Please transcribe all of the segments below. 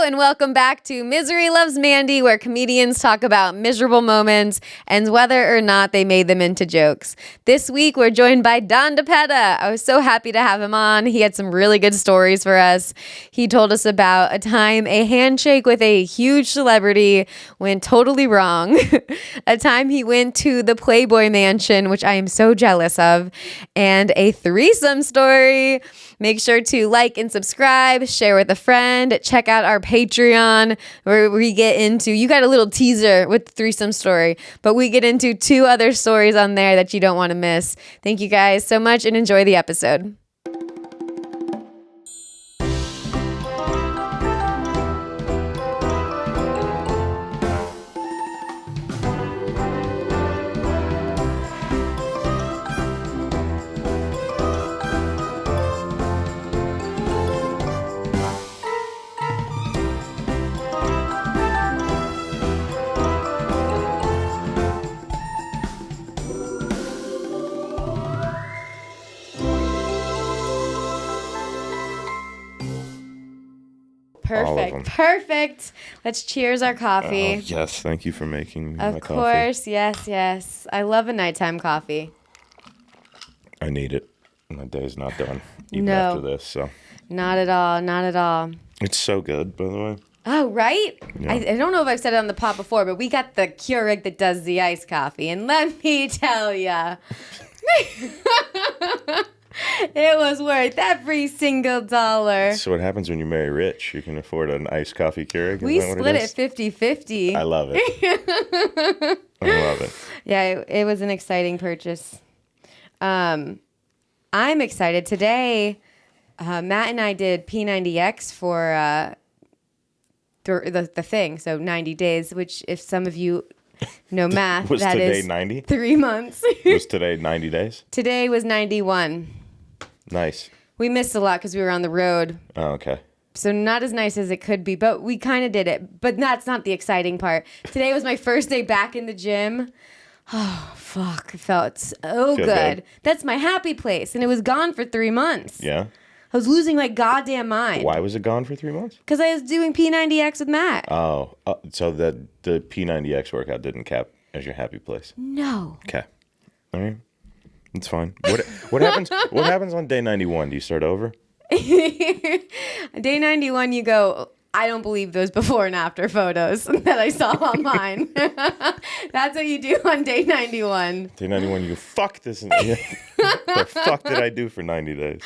and welcome back to Misery Loves Mandy, where comedians talk about miserable moments and whether or not they made them into jokes. This week, we're joined by DiPetta. I was so happy to have him on. He had some really good stories for us. He told us about a time a handshake with a huge celebrity went totally wrong, a time he went to the Playboy Mansion, which I am so jealous of, and a threesome story. Make sure to like and subscribe, share with a friend, check out our Patreon where we get into, you got a little teaser with the threesome story, but we get into 2 other stories on there that you don't want to miss. Thank you guys so much and enjoy the episode. Perfect. Let's cheers our coffee. Yes, thank you for making my coffee. Of course, yes. I love a nighttime coffee. I need it. My day's not done even after this. So Not at all. It's so good, by the way. Oh, right? Yeah. I don't know if I've said it on the pod before, but we got the Keurig that does the iced coffee. And let me tell ya, it was worth every single dollar. So what happens when you marry rich? You can afford an iced coffee Keurig? We split it 50-50. I love it. I love it. Yeah, it was an exciting purchase. I'm excited. Today, Matt and I did P90X for the thing, so 90 days, which if some of you know math, Was that today is 90? 3 months. Was today 90 days? Today was 91. Nice. We missed a lot because we were on the road. Oh, okay. So not as nice as it could be, but we kind of did it. But that's not the exciting part. Today was my first day back in the gym. Oh, fuck. It felt so good. That's my happy place. And it was gone for 3 months. Yeah? I was losing my goddamn mind. Why was it gone for 3 months? Because I was doing P90X with Matt. Oh, so the P90X workout didn't count as your happy place? No. Okay. All right. It's fine. What happens? What happens on day 91? Do you start over? Day 91, you go, I don't believe those before and after photos that I saw online. That's what you do on day 91. Day 91, you fuck this. The fuck did I do for 90 days?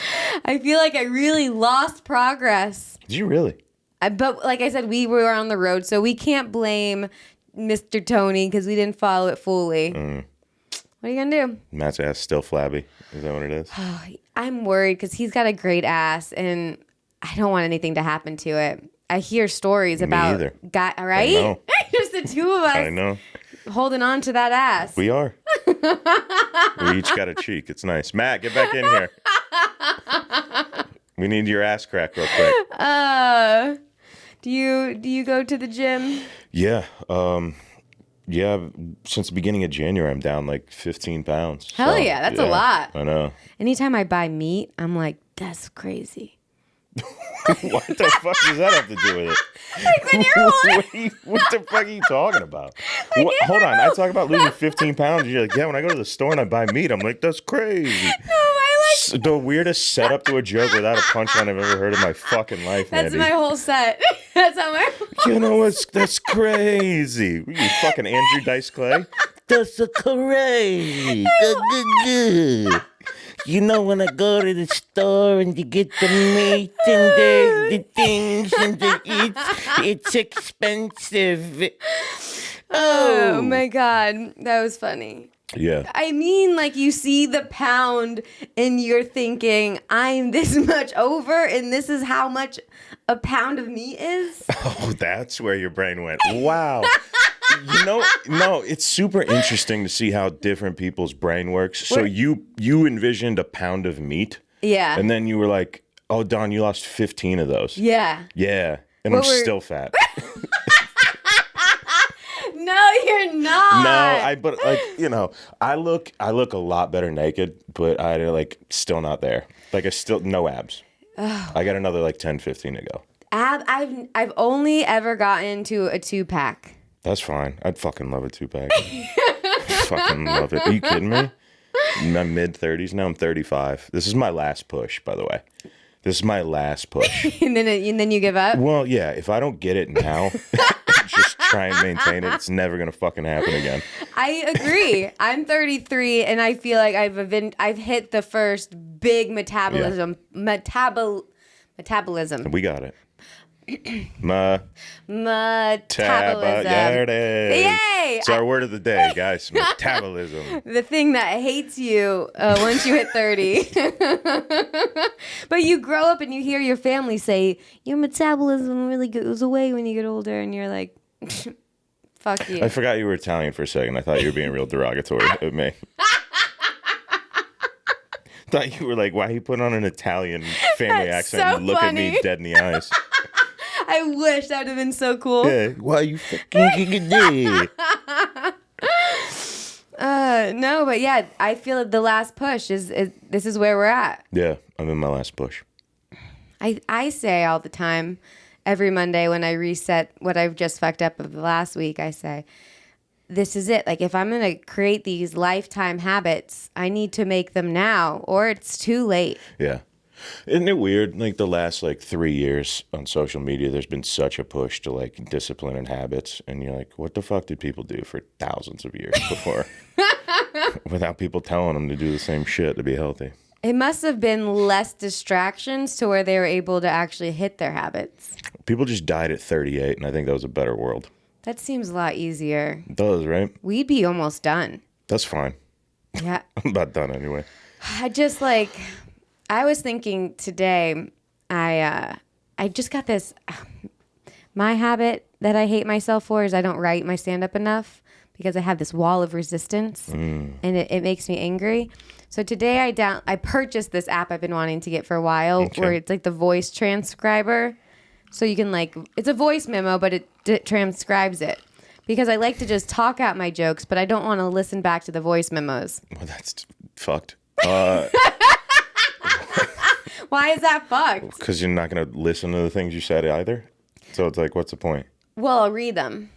I feel like I really lost progress. Did you really? But like I said, we were on the road, so we can't blame Mr. Tony because we didn't follow it fully. What are you going to do? Matt's ass still flabby. Is that what it is? I'm worried because he's got a great ass, and I don't want anything to happen to it. I hear stories about guy, right? I know. Just the 2 of us. I know. Holding on to that ass. We are. We each got a cheek. It's nice. Matt, get back in here. We need your ass crack real quick. Do you go to the gym? Yeah. Yeah, since the beginning of January, I'm down like 15 pounds. Hell yeah, that's a lot. I know. Anytime I buy meat, I'm like, that's crazy. What the fuck does that have to do with it? Like when you're what the fuck are you talking about? Hold on, I talk about losing 15 pounds. You're like, yeah, when I go to the store and I buy meat, I'm like, that's crazy. No, the weirdest setup to a joke without a punchline I've ever heard in my fucking life, That's Mandy. my whole set. That's how my You know what's that's crazy. You fucking Andrew Dice Clay. That's crazy. You know when I go to the store and you get the meat and the things and the it's expensive. Oh my God. That was funny. Yeah. I mean, like you see the pound and you're thinking, I'm this much over and this is how much a pound of meat is. Oh, that's where your brain went. Wow. No, it's super interesting to see how different people's brain works. So you envisioned a pound of meat. Yeah. And then you were like, oh, Don, you lost 15 of those. Yeah. Yeah. And I'm still fat. No, you're not. No, but like, I look a lot better naked, but I like still not there. Like I still no abs. I got another like 10, 15 to go. I've only ever gotten to a 2-pack. That's fine. I'd fucking love a 2-pack. Fucking love it. Are you kidding me? In my mid-30s now. I'm 35. This is my last push, by the way. This is my last push. and then you give up? Well, yeah. If I don't get it now, just try and maintain it. It's never gonna fucking happen again. I agree. I'm 33, and I feel like I've hit the first big metabolism. We got it. Metabolism. There it is. Yay! It's our word of the day, guys. Metabolism. The thing that hates you once you hit 30. But you grow up and you hear your family say, your metabolism really goes away when you get older. And you're like, fuck you. I forgot you were Italian for a second. I thought you were being real derogatory at me. Thought you were like, why are you putting on an Italian family That's accent so and look funny. at me dead in the eyes? I wish that would have been so cool. Yeah, why you fucking do? No, but yeah, I feel the last push is this is where we're at. Yeah, I'm in my last push. I say all the time, every Monday when I reset what I've just fucked up of the last week, I say, this is it. Like, if I'm going to create these lifetime habits, I need to make them now or it's too late. Yeah. Isn't it weird? Like the last 3 years on social media, there's been such a push to discipline and habits. And you're like, what the fuck did people do for thousands of years before? Without people telling them to do the same shit to be healthy. It must have been less distractions to where they were able to actually hit their habits. People just died at 38, and I think that was a better world. That seems a lot easier. It does, right? We'd be almost done. That's fine. Yeah. I'm about done anyway. I was thinking today, I just got this, my habit that I hate myself for is I don't write my stand-up enough because I have this wall of resistance and it makes me angry. So today I purchased this app I've been wanting to get for a while where it's like the voice transcriber. So you can it's a voice memo, but it transcribes it. Because I like to just talk out my jokes, but I don't want to listen back to the voice memos. Well, that's fucked. Why is that fucked? Because you're not going to listen to the things you said either. So it's like, what's the point? Well, I'll read them.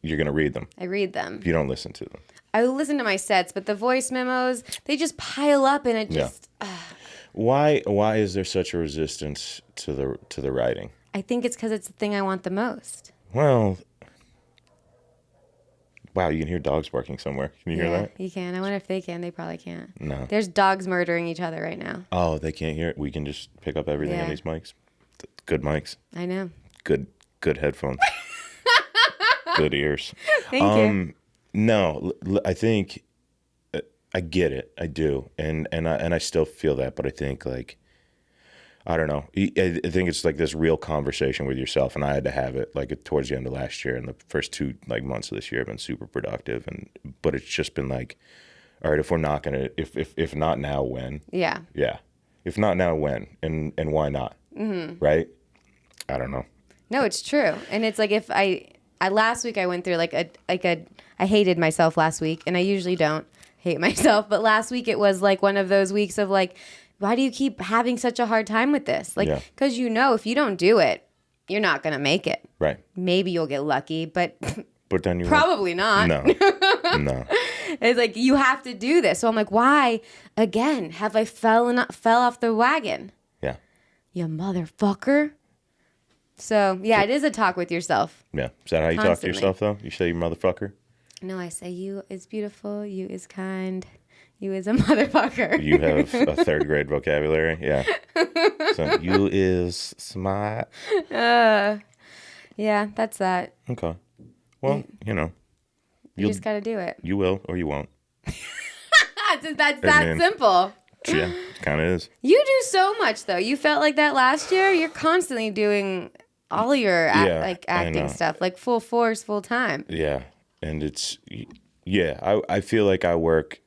You're going to read them. I read them. You don't listen to them. I listen to my sets, but the voice memos, they just pile up and it just... Why is there such a resistance to the writing? I think it's because it's the thing I want the most. Well... Wow, you can hear dogs barking somewhere. Can you hear that? You can. I wonder if they can. They probably can't. No. There's dogs murdering each other right now. Oh, they can't hear it? We can just pick up everything on these mics? Good mics. I know. Good headphones. Good ears. Thank you. No, I think I get it. I do. And I still feel that, but I think I don't know. I think it's this real conversation with yourself, and I had to have it towards the end of last year, and the first 2 months of this year have been super productive. But it's just been all right, if we're not gonna, if not now, when? Yeah. Yeah. If not now, when? And why not? Mm-hmm. Right? I don't know. No, it's true, and it's if I last week I went through I hated myself last week, and I usually don't hate myself, but last week it was one of those weeks of why do you keep having such a hard time with this? Because if you don't do it, you're not going to make it. Right. Maybe you'll get lucky, but then you probably not. No. No. It's you have to do this. So I'm why, again, have I fell off the wagon? Yeah. You motherfucker. So, yeah, it is a talk with yourself. Yeah. Is that how you talk to yourself, though? You say you motherfucker? No, I say you is beautiful, you is kind. You is a motherfucker. You have a 3rd grade vocabulary? Yeah. So, you is smart. Yeah, that's that. Okay. Well, You just got to do it. You will or you won't. That's that simple. Yeah, it kind of is. You do so much, though. You felt like that last year. You're constantly doing all your acting stuff, full force, full time. Yeah. And it's, I feel like I work,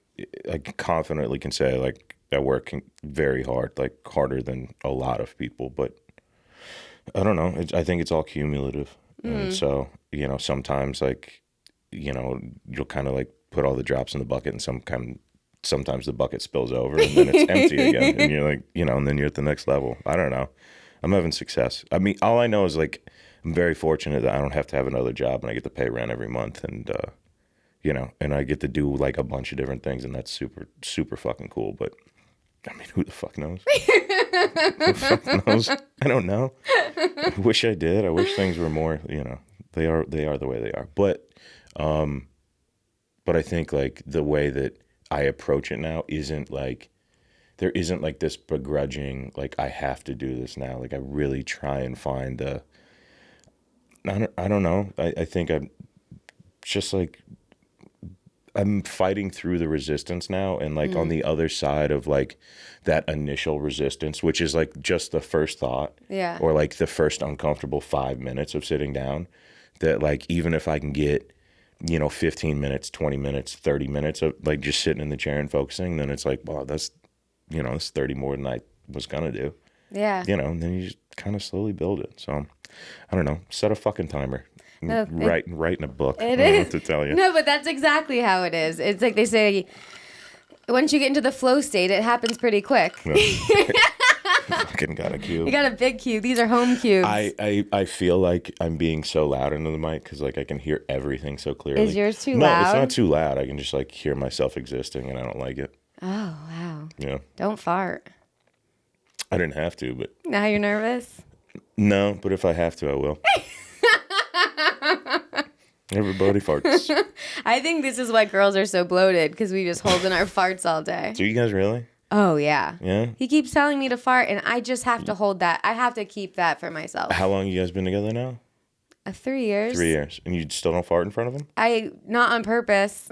I confidently can say, I work very hard, harder than a lot of people. But I don't know. I think it's all cumulative. And so, sometimes, you'll kind of, put all the drops in the bucket and sometimes the bucket spills over and then it's empty again. And you're and then you're at the next level. I don't know. I'm having success. I mean, all I know is like I'm very fortunate that I don't have to have another job and I get to pay rent every month, and and I get to do like a bunch of different things, and that's super super fucking cool. But I mean, who the fuck knows? Who the fuck knows? I don't know. I wish I did. I wish things were more. They are the way they are. But I think like the way that I approach it now isn't like. There isn't like this begrudging, like I have to do this now. Like I really try and find I don't know. I think I'm just like, I'm fighting through the resistance now. And like on the other side of like that initial resistance, which is like just the first thought. Yeah. Or like the first uncomfortable 5 minutes of sitting down, that like, even if I can get, 15 minutes, 20 minutes, 30 minutes of like just sitting in the chair and focusing, then it's like, wow, that's, it's 30 more than I was going to do. Yeah. And then you just kind of slowly build it. So, I don't know. Set a fucking timer. Write in a book. It I don't know is. what to tell you. No, but that's exactly how it is. It's like they say, once you get into the flow state, it happens pretty quick. No. Fucking got a cube. You got a big cube. These are home cubes. I feel like I'm being so loud into the mic because like I can hear everything so clearly. Is yours too No, loud? it's not too loud. I can just like hear myself existing, and I don't like it. Oh, wow. Yeah. Don't fart. I didn't have to, but Now you're nervous? no. But if I have to, I will. Everybody farts. I think this is why girls are so bloated, because we just hold in our farts all day. Do you guys really? Oh, yeah. Yeah. He keeps telling me to fart, and I just have to hold that. I have to keep that for myself. How long you guys been together now? 3 years. 3 years. And you still don't fart in front of him? Not on purpose.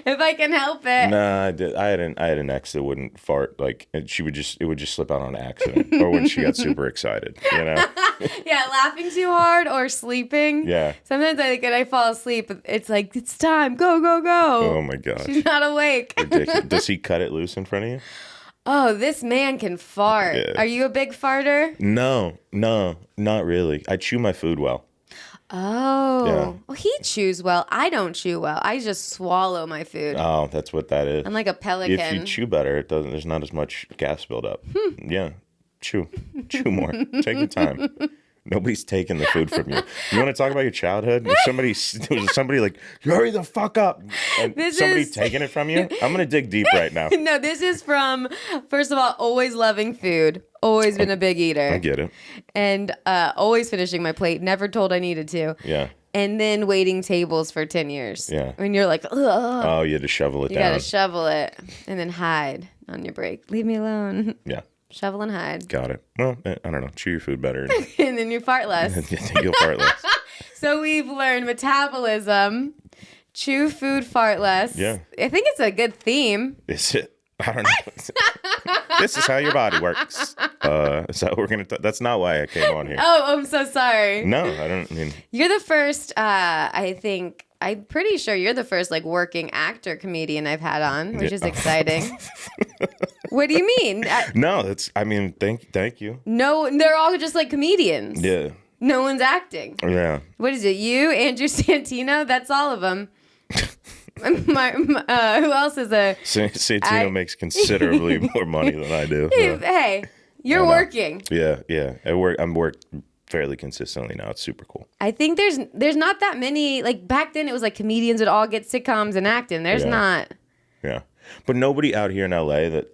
If I can help it. Nah, I had an ex that wouldn't fart, like, and it would just slip out on accident, or when she got super excited, Yeah, laughing too hard or sleeping. Yeah. Sometimes I fall asleep. It's like, it's time. Go, go, go. Oh my gosh. She's not awake. Ridiculous. Does he cut it loose in front of you? Oh, this man can fart. Yeah. Are you a big farter? No, not really. I chew my food well. Oh. Yeah. Well, he chews well. I don't chew well. I just swallow my food. Oh, that's what that is. I'm like a pelican. If you chew better, there's not as much gas buildup. Yeah. Chew more. Take your time. Nobody's taking the food from you. You want to talk about your childhood? If somebody like, hurry the fuck up, and somebody taking it from you? I'm gonna dig deep right now. No, this is from, first of all, always loving food. Always been a big eater. I get it. And always finishing my plate. Never told I needed to. Yeah. And then waiting tables for 10 years. Yeah. When you're like, ugh. Oh, you had to shovel it You down. gotta shovel it and then hide on your break. Leave me alone. Yeah. Shovel and hide. Got it. Well, I don't know. Chew your food better. And then you fart less. You'll fart less. So we've learned metabolism, chew food, fart less. Yeah. I think it's a good theme. Is it? I don't know. This is how your body works. So we're gonna. That's not why I came on here. Oh, I'm so sorry. No, I don't. I mean, You're the first. I think. I'm pretty sure you're the first like working actor comedian I've had on, which is exciting. What do you mean? no, that's. I mean, thank you. No, they're all just like comedians. Yeah. No one's acting. Yeah. What is it? You, Andrew Santino? That's all of them. Who else is a... Santino makes considerably more money than I do. Hey, you're working. Yeah. I'm worked fairly consistently now. It's super cool. I think there's not that many, like back then it was like comedians would all get sitcoms and acting. There's not. Yeah. But nobody out here in LA that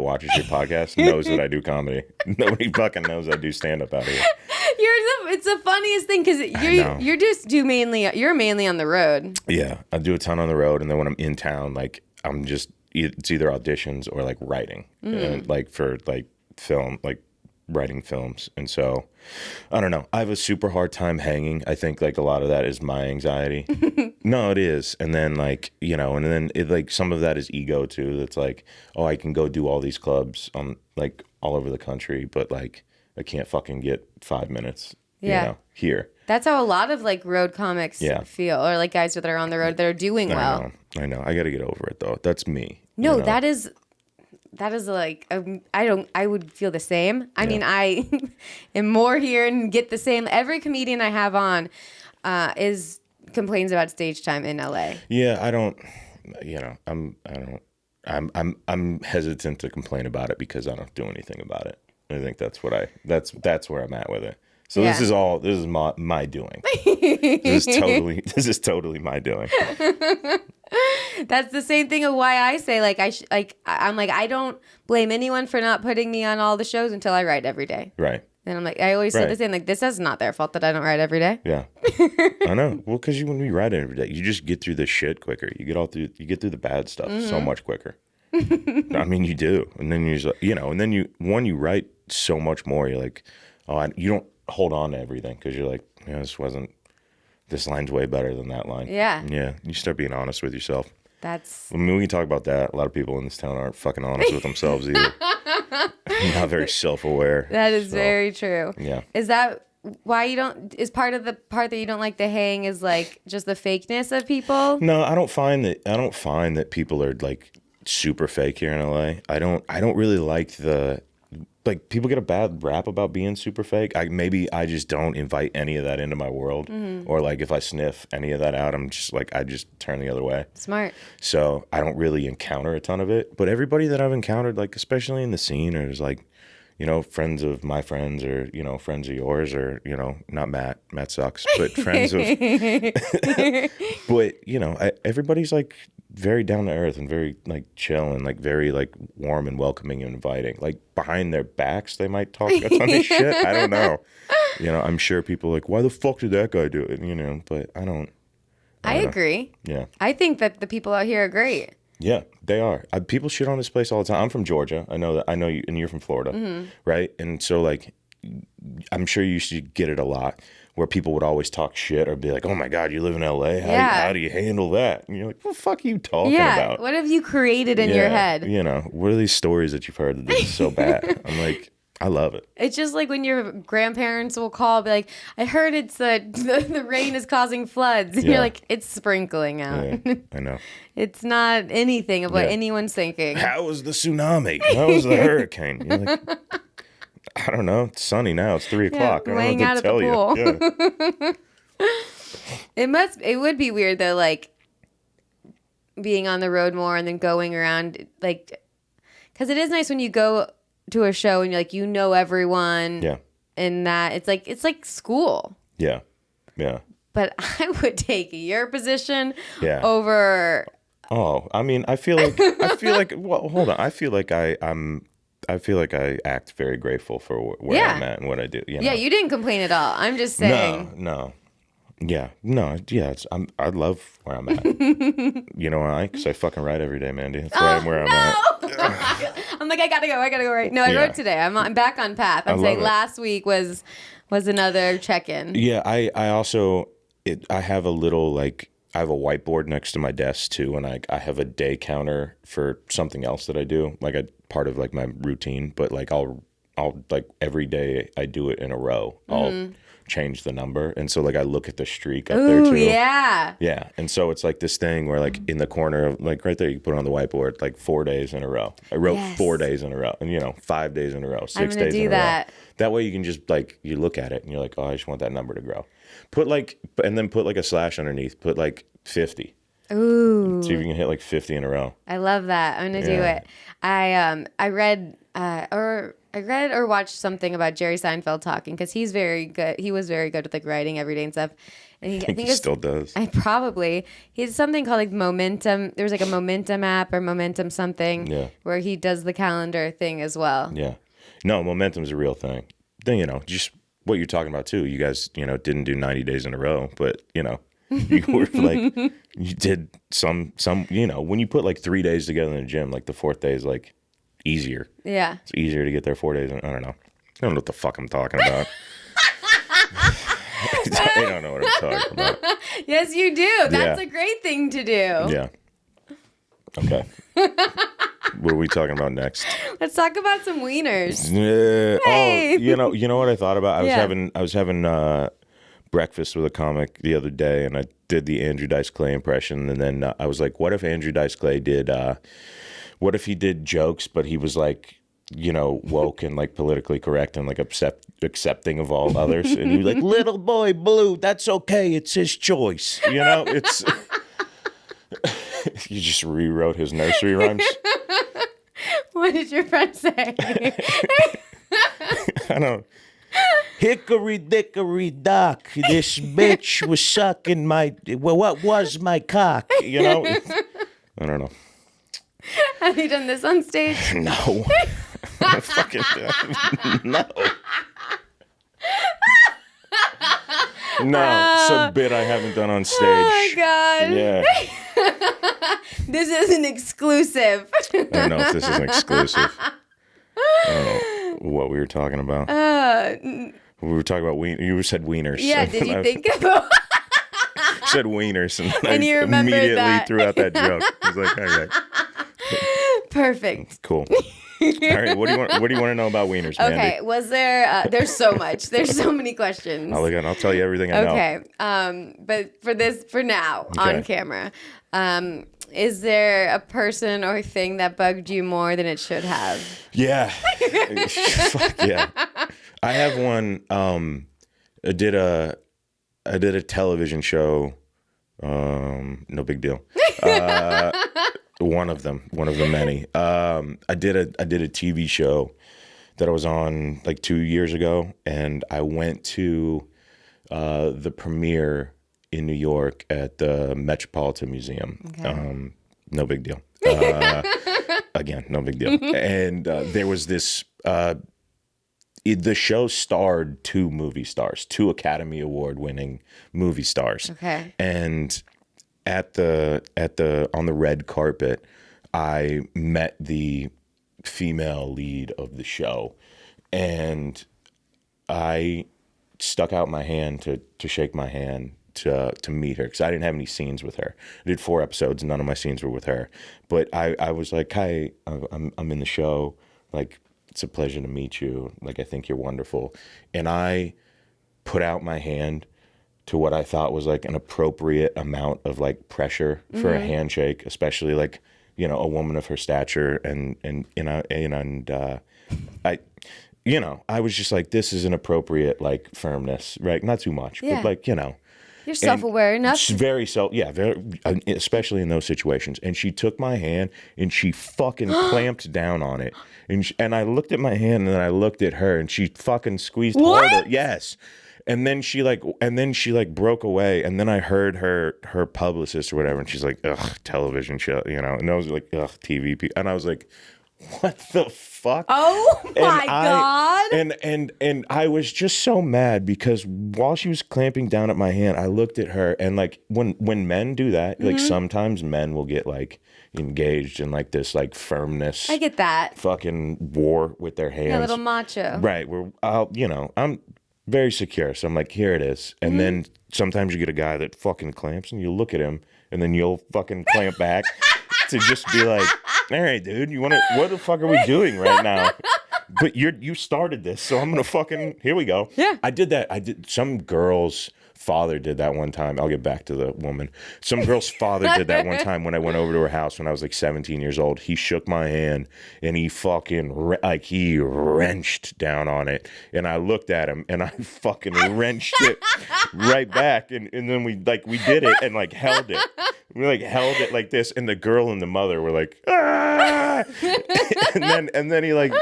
watches your podcast knows that I do comedy. Nobody fucking knows I do stand up out here. It's the funniest thing because you're mainly on the road. Yeah, I do a ton on the road, and then when I'm in town, like it's either auditions or like writing, and like for like film, like writing films. And so I don't know, I have a super hard time hanging. I think like a lot of that is my anxiety. No, it is. And then like, and then it like some of that is ego too. That's like, oh, I can go do all these clubs like all over the country, but like I can't fucking get 5 minutes here. That's how a lot of like road comics feel, or like guys that are on the road that are doing well. I know. I got to get over it though. That's me. No, that is like, I would feel the same. I mean, I am more here and get the same. Every comedian I have on complains about stage time in LA. Yeah, I don't, I'm hesitant to complain about it because I don't do anything about it. I think that's where I'm at with it. So this is my doing. This is totally my doing. That's the same thing of why I say I'm like I don't blame anyone for not putting me on all the shows until I write every day. Right. And I'm like, I always say the same, like, this is not their fault that I don't write every day. Yeah. I know. Well, because when you write every day, you just get through the shit quicker. You get through the bad stuff so much quicker. I mean, you do. And then you just, and then you write so much more, you're like, you don't hold on to everything because you're like, this line's way better than that line. Yeah. Yeah. You start being honest with yourself. I mean, we can talk about that. A lot of people in this town aren't fucking honest with themselves either. Not very self-aware. That is very true. Yeah. Is that why you don't, is part of the part that you don't like the hang is like just the fakeness of people? No, I don't find that people are like super fake here in LA. I don't really like people get a bad rap about being super fake. Maybe I just don't invite any of that into my world. Or like if I sniff any of that out, I'm just like, I just turn the other way. Smart. So I don't really encounter a ton of it. But everybody that I've encountered, like especially in the scene, or is like, friends of my friends, or friends of yours, or not Matt. Matt sucks, but friends of. But everybody's like very down to earth and very like chill and like very like warm and welcoming and inviting. Like behind their backs, they might talk a ton of shit. I don't know. I'm sure people are like, why the fuck did that guy do it? But I don't. I agree. Yeah. I think that the people out here are great. Yeah, they are. People shit on this place all the time. I'm from Georgia. I know that. I know you, and you're from Florida, right? And so like, I'm sure you used to get it a lot, where people would always talk shit or be like, "Oh my God, you live in LA? How do you handle that?" And you're like, "What the fuck are you talking about? What have you created in your head? What are these stories that you've heard that this is so bad?" I'm like, I love it. It's just like when your grandparents will call, be like, "I heard it's the rain is causing floods," and you're like, "It's sprinkling out." Yeah, I know. It's not anything of what anyone's thinking. How was the tsunami? How was the hurricane? You're like, I don't know. It's sunny now. It's 3:00. I don't know what to tell you. Yeah. It would be weird though, like being on the road more and then going around, like, because it is nice when you go to a show and you're like, everyone. Yeah. And that it's like school. Yeah. Yeah. But I would take your position over. Oh, I mean, I feel like well, hold on. I feel like I act very grateful for where I'm at and what I do. Yeah, you didn't complain at all. I'm just saying. No. Yeah. No. Yeah. I love where I'm at. You know why? Because I fucking write every day, Mandy. That's why I'm where I'm at. I'm like, I gotta go right. No, I wrote today. I'm back on path. I'm saying last week was another check-in. Yeah. I also I have a little like. I have a whiteboard next to my desk too, and I have a day counter for something else that I do, like a part of like my routine. But like I'll like every day I do it in a row. I'll change the number, and so like I look at the streak up there too. Yeah, and so it's like this thing where like in the corner of like right there, you put it on the whiteboard like 4 days in a row. I wrote 4 days in a row, and 5 days in a row, 6 days in a row. That way you can just like you look at it and you're like, oh, I just want that number to grow. Put like a slash underneath. Put like 50. Ooh. See if you can hit like 50 in a row. I love that. I'm gonna do it. I read or watched something about Jerry Seinfeld talking because he's very good. He was very good with like writing every day and stuff. And I think he still does. He has something called like Momentum. There's like a Momentum app or Momentum something where he does the calendar thing as well. Yeah. No, Momentum's a real thing. Then, just what you're talking about too. You guys, didn't do 90 days in a row, but, you were like, you did some, when you put like 3 days together in the gym, like the fourth day is like easier. Yeah. It's easier to get there 4 days. I don't know. I don't know what the fuck I'm talking about. I don't know what I'm talking about. Yes, you do. That's a great thing to do. Yeah. Okay. What are we talking about next? Let's talk about some wieners. Hey. Oh, you know what I thought about? I was having breakfast with a comic the other day, and I did the Andrew Dice Clay impression, and then I was like, what if Andrew Dice Clay did? What if he did jokes, but he was like, woke and like politically correct and like accepting of all others, and he was like, little boy blue, that's okay, it's his choice. It's. You just rewrote his nursery rhymes. What did your friend say? I don't. Hickory dickory dock, this bitch was sucking my. Well, what was my cock? You know. I don't know. Have you done this on stage? No. Fucking no. No, it's a bit I haven't done on stage. Oh my god. Yeah. This is an exclusive. I don't know if this is an exclusive. I don't know what we were talking about. We were talking about you said wieners. Yeah, did you think about said wieners and And you I remembered immediately that. threw out that joke. I was like, all right. Perfect. Cool. All right, what do you want to know about wieners, Mandy? Okay, was there there's so much. There's so many questions. I'll tell you everything I know. Okay. But for now, on camera, is there a person or thing that bugged you more than it should have? Yeah. Fuck yeah. I have one. I did a television show. No big deal. One of them many. I did a TV show that I was on like 2 years ago, and I went to the premiere in New York at the Metropolitan Museum. Okay. No big deal. Again, no big deal. And there was this. The show starred two movie stars, two Academy Award winning movie stars. Okay. And on the red carpet, I met the female lead of the show, and I stuck out my hand to shake my hand to meet her, because I didn't have any scenes with her. I did 4 episodes, none of my scenes were with her. But I was like, hi, I'm in the show. Like, it's a pleasure to meet you. Like, I think you're wonderful. And I put out my hand to what I thought was like an appropriate amount of like pressure for a handshake, especially like, you know, a woman of her stature. And I was just like, this is an appropriate like firmness, right? Not too much, but like, you know. You're self-aware enough. Very especially in those situations. And she took my hand and she fucking clamped down on it. And I looked at my hand and then I looked at her and she fucking squeezed harder. Yes. And then she broke away, and then I heard her publicist or whatever, and she's like, ugh, television show, you know. And I was like, ugh, TV people. And I was like, what the fuck? Oh my God. And I was just so mad because while she was clamping down at my hand, I looked at her, and like when men do that, like sometimes men will get like engaged in like this like firmness. I get that. Fucking war with their hands. Yeah, a little macho. Right. I'm very secure. So I'm like, here it is. And then sometimes you get a guy that fucking clamps and you look at him and then you'll fucking clamp back to just be like, all right, dude, what the fuck are we doing right now? But you started this, so I'm going to fucking, here we go. Yeah. I did that. Some girl's father did that one time. I'll get back to the woman. Some girl's father did that one time when I went over to her house when I was like 17 years old. He shook my hand and he fucking, he wrenched down on it. And I looked at him and I fucking wrenched it right back. And then we did it and like held it. We like held it like this, and the girl and the mother were like, ah! and then he like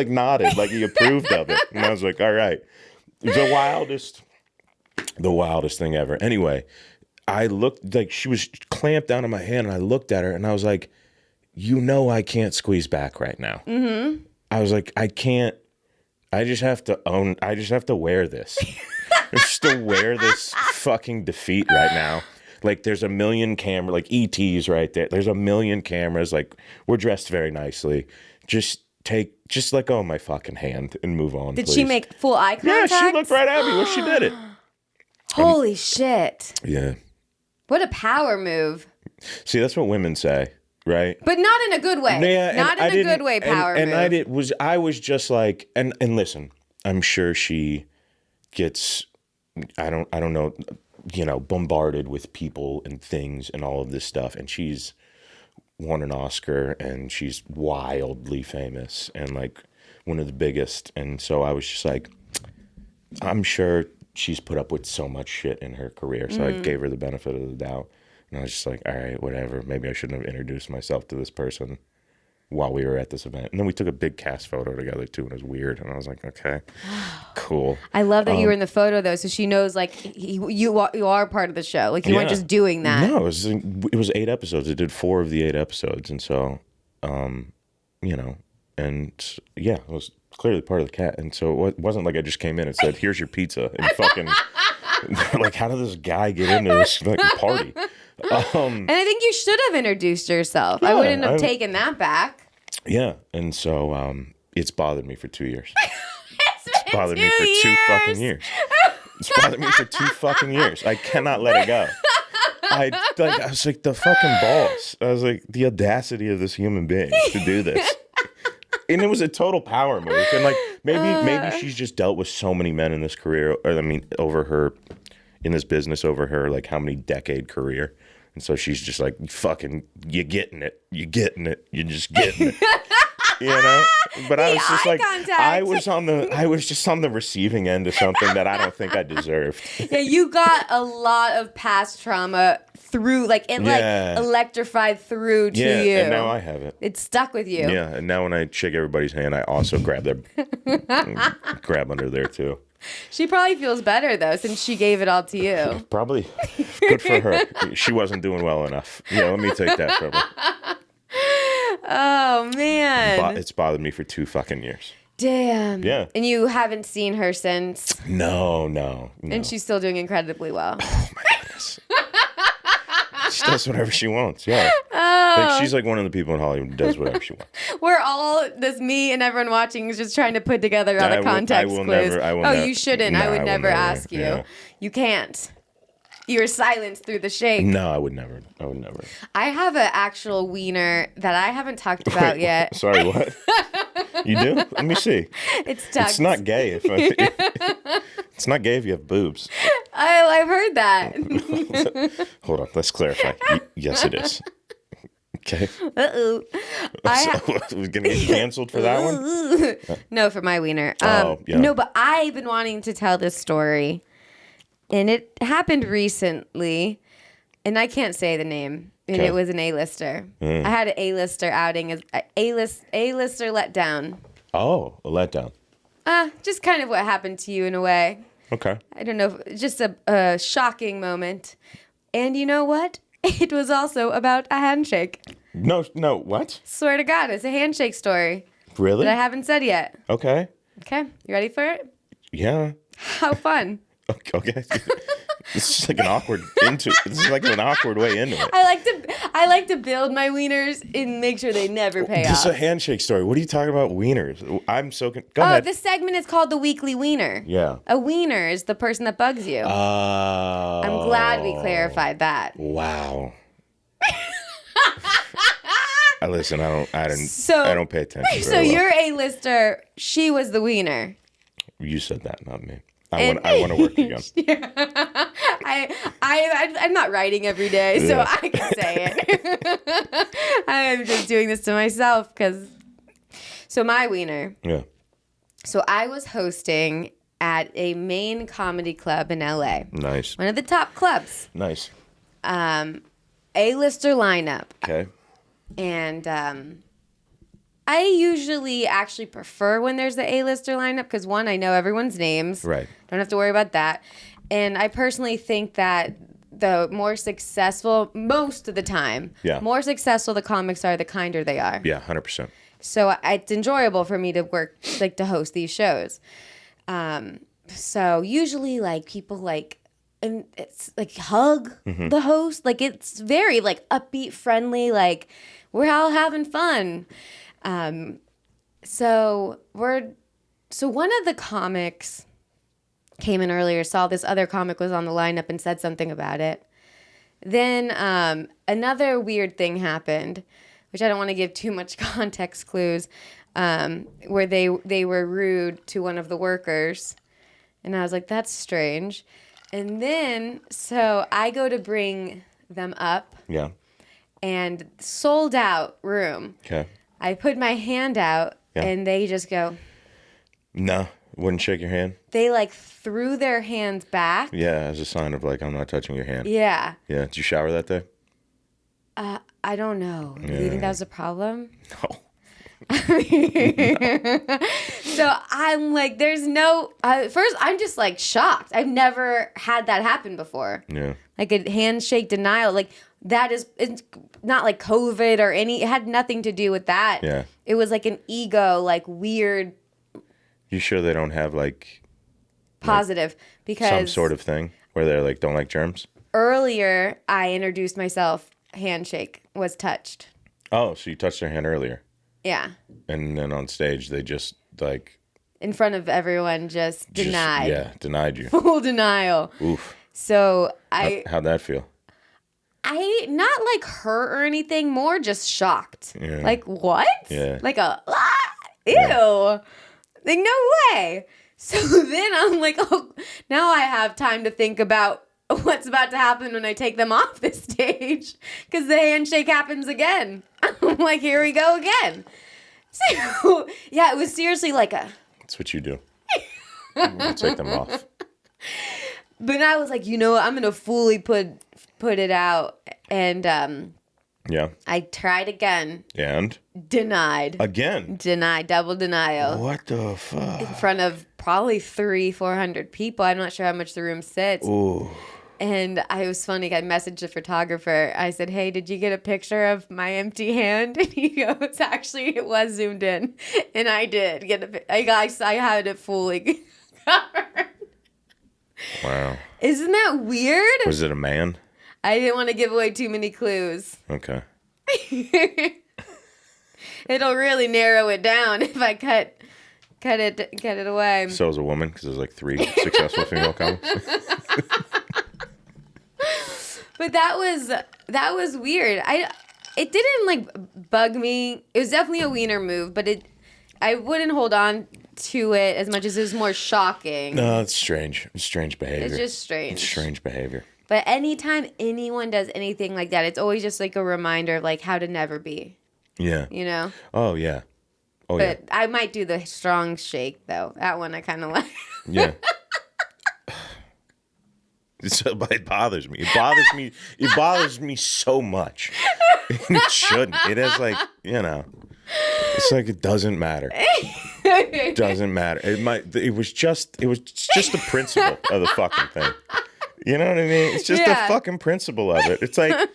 nodded, like he approved of it. And I was like, all right. The wildest thing ever. Anyway, I looked, like she was clamped down on my hand, and I looked at her and I was like, you know, I can't squeeze back right now. Mm-hmm. I was like, I can't, I just have to wear this. I just to wear this fucking defeat right now. Like there's a million like ETs right there. There's a million cameras. Like we're dressed very nicely. Just let go of my fucking hand and move on. Did please. she make full eye contact? Yeah, she looked right at me when she did it. Holy shit. Yeah. What a power move. See, that's what women say, right? But not in a good way. Yeah, not in a good way, power move. And I was just like, and listen, I'm sure she gets, I don't know, you know, bombarded with people and things and all of this stuff. And she's won an Oscar and she's wildly famous and like one of the biggest. And so I was just like, I'm sure she's put up with so much shit in her career. So I gave her the benefit of the doubt. And I was just like, all right, whatever. Maybe I shouldn't have introduced myself to this person while we were at this event. And then we took a big cast photo together too, and it was weird. And I was like, okay, cool. I love that you were in the photo though, so she knows like you are part of the show. Like you weren't just doing that. No, it was 8 episodes. It did 4 of the 8 episodes, and so, you know, and yeah, it was clearly part of the cat. And so it wasn't like I just came in and said, "Here's your pizza," and fucking like, how did this guy get into this like party? And I think you should have introduced yourself. I wouldn't have taken that back. Yeah, and so it's bothered me for 2 years. It's bothered me for 2 fucking years. It's bothered me for 2 fucking years. I cannot let it go. I was like, the fucking balls. I was like, the audacity of this human being to do this. And it was a total power move. And like maybe she's just dealt with so many men in this career, or I mean, over her in this business, over her like how many decade career. And so she's just like, fucking, you're getting it. You're getting it. You're just getting it. You know? But I was just like, contact. I was just on the receiving end of something that I don't think I deserved. Yeah, you got a lot of past trauma through, like, it like electrified through to you. Yeah, and now I have it. It stuck with you. Yeah, and now when I shake everybody's hand, I also grab grab under there too. She probably feels better though, since she gave it all to you. Probably. Good for her. She wasn't doing well enough. Yeah, let me take that from her. Oh man. It's bothered me for 2 fucking years. Damn. Yeah. And you haven't seen her since? No. And she's still doing incredibly well. Oh my goodness. She does whatever she wants. Yeah. Like, she's like one of the people in Hollywood who does whatever she wants. We're all, me and everyone watching is just trying to put together all the context clues. You shouldn't. I would never ask you. Yeah. You can't. You were silenced through the shake. No, I would never. I have an actual wiener that I haven't talked about yet. Sorry, what? You do? Let me see. It's tucked. It's not gay it's not gay if you have boobs. I've heard that. Hold on, let's clarify. Yes, it is. Okay. Uh-oh. We're gonna get canceled for that one? No, for my wiener. Yeah. No, but I've been wanting to tell this story. And it happened recently, and I can't say the name. And it was an A-lister. I had an A-lister outing as A-lister letdown. Oh, a letdown. Just kind of what happened to you in a way. Okay. I don't know, just a shocking moment. And you know what? It was also about a handshake. No, what? Swear to God, it's a handshake story. Really? That I haven't said yet. Okay. Okay, you ready for it? Yeah. How fun. Okay. This is like an awkward way into it. I like to build my wieners and make sure they never pay off. This is a handshake story. What are you talking about, wieners? I'm so go ahead. This segment is called the Weekly Wiener. Yeah. A wiener is the person that bugs you. I'm glad we clarified that. Wow. Listen, I don't pay attention. So your A-lister, she was the wiener. You said that, not me. I want to work again. Yeah. I'm not writing every day, so I can say it. I'm just doing this to myself because. So my wiener. Yeah. So I was hosting at a main comedy club in LA. Nice. One of the top clubs. Nice. A-lister lineup. Okay. And I usually actually prefer when there's the A-lister lineup because, one, I know everyone's names. Right. Don't have to worry about that. And I personally think that the more successful, most of the time, more successful the comics are, the kinder they are. Yeah, 100%. So it's enjoyable for me to work, like to host these shows. So usually, like, people like, and it's like hug the host. Like, it's very like upbeat, friendly, like we're all having fun. So one of the comics came in earlier, saw this other comic was on the lineup and said something about it. Then another weird thing happened, which I don't want to give too much context clues, where they were rude to one of the workers. And I was like, that's strange. And then, so I go to bring them up. Yeah. And sold out room. Okay. I put my hand out, and they just go. No, wouldn't shake your hand. They like threw their hands back. Yeah, as a sign of like, I'm not touching your hand. Yeah. Yeah. Did you shower that day? I don't know. Do you think that was a problem? No. So I'm like, there's no. First, I'm just like shocked. I've never had that happen before. Yeah. Like a handshake denial. Like that is, it's not like COVID or any. It had nothing to do with that. Yeah. It was like an ego, like weird. You sure they don't have like Positive because some sort of thing where they're like don't like germs? Earlier, I introduced myself. Handshake was touched. Oh, so you touched their hand earlier. Yeah. And then on stage, they just like in front of everyone, just denied. Yeah, denied you. Full denial. Oof. So How'd that feel? I not like hurt or anything, more just shocked. Yeah. Like what? Yeah. Like ew. Yeah. Like no way. So then I'm like, oh, now I have time to think about what's about to happen when I take them off the stage because the handshake happens again. I'm like, here we go again. So yeah, it was seriously like a. That's what you do. You take them off. But I was like, you know what? I'm gonna fully put it out, and yeah. I tried again. And denied. Again. Denied. Double denial. What the fuck? In front of probably 300-400 people. I'm not sure how much the room sits. Ooh. And I was funny. I messaged the photographer. I said, "Hey, did you get a picture of my empty hand?" And he goes, "Actually, it was zoomed in, and I did get a. I had it fully covered." Wow. Isn't that weird? Was it a man? I didn't want to give away too many clues. Okay. It'll really narrow it down if I cut it away. So it was a woman because there's like 3 successful female comics. But that was weird. It didn't like bug me. It was definitely a wiener move, but I wouldn't hold on to it as much as it was more shocking. No, it's strange. It's strange behavior. It's just strange. It's strange behavior. But anytime anyone does anything like that, it's always just like a reminder of like how to never be. Yeah. You know? Oh, yeah. Oh, but yeah. I might do the strong shake, though. That one I kind of like. Yeah. It bothers me. It bothers me so much. And it shouldn't. It is like, it's like it doesn't matter. It doesn't matter. It was just the principle of the fucking thing. You know what I mean? It's just the fucking principle of it. It's like,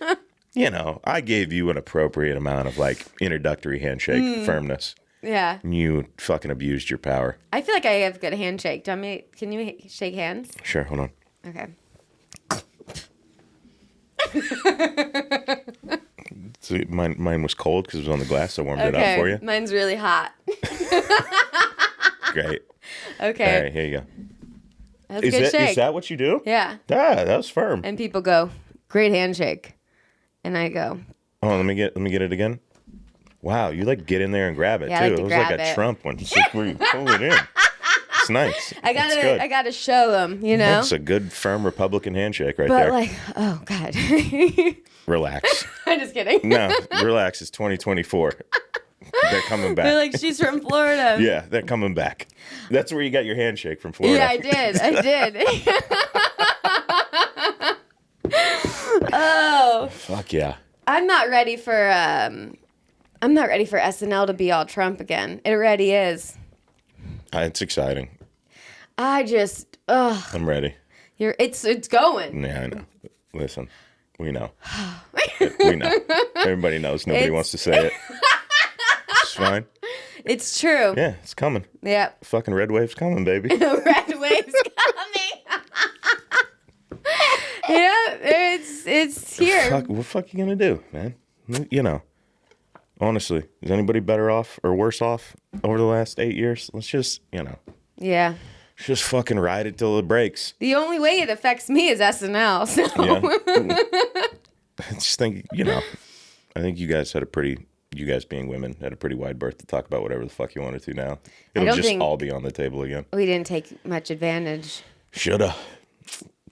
I gave you an appropriate amount of like introductory handshake firmness. Yeah. And you fucking abused your power. I feel like I have good handshake. Can you shake hands? Sure, hold on. Okay. So mine was cold because it was on the glass. So I warmed it up for you. Mine's really hot. Great. Okay. All right, here you go. That's a good shake. Is that what you do? Yeah. Ah, that was firm. And people go, "Great handshake," and I go, "Oh, let me get it again." Wow, you like get in there and grab it yeah, too. I like to It was grab like a it. Trump one. It's like where you pull it in. It's nice. I gotta show them, That's a good firm Republican handshake right but there. like, oh god. Relax. I'm just kidding. No, relax. It's 2024. They're coming back. They're like, she's from Florida. Yeah, they're coming back. That's where you got your handshake from Florida. Yeah, I did. Oh. Fuck yeah. I'm not ready for SNL to be all Trump again. It already is. It's exciting. I'm ready. It's going. Yeah, I know. Listen, we know. We know. Everybody knows. Nobody wants to say it. It's fine. It's true. Yeah, it's coming. Yeah. Fucking red wave's coming, baby. Red wave's coming. Yeah, it's here. What the fuck you gonna do, man? Honestly, is anybody better off or worse off over the last 8 years? Let's just, Yeah. just fucking ride it till it breaks. The only way it affects me is SNL. So. Yeah. I just think, I think you guys being women had a pretty wide berth to talk about whatever the fuck you wanted to now. It'll just all be on the table again. We didn't take much advantage. Shoulda.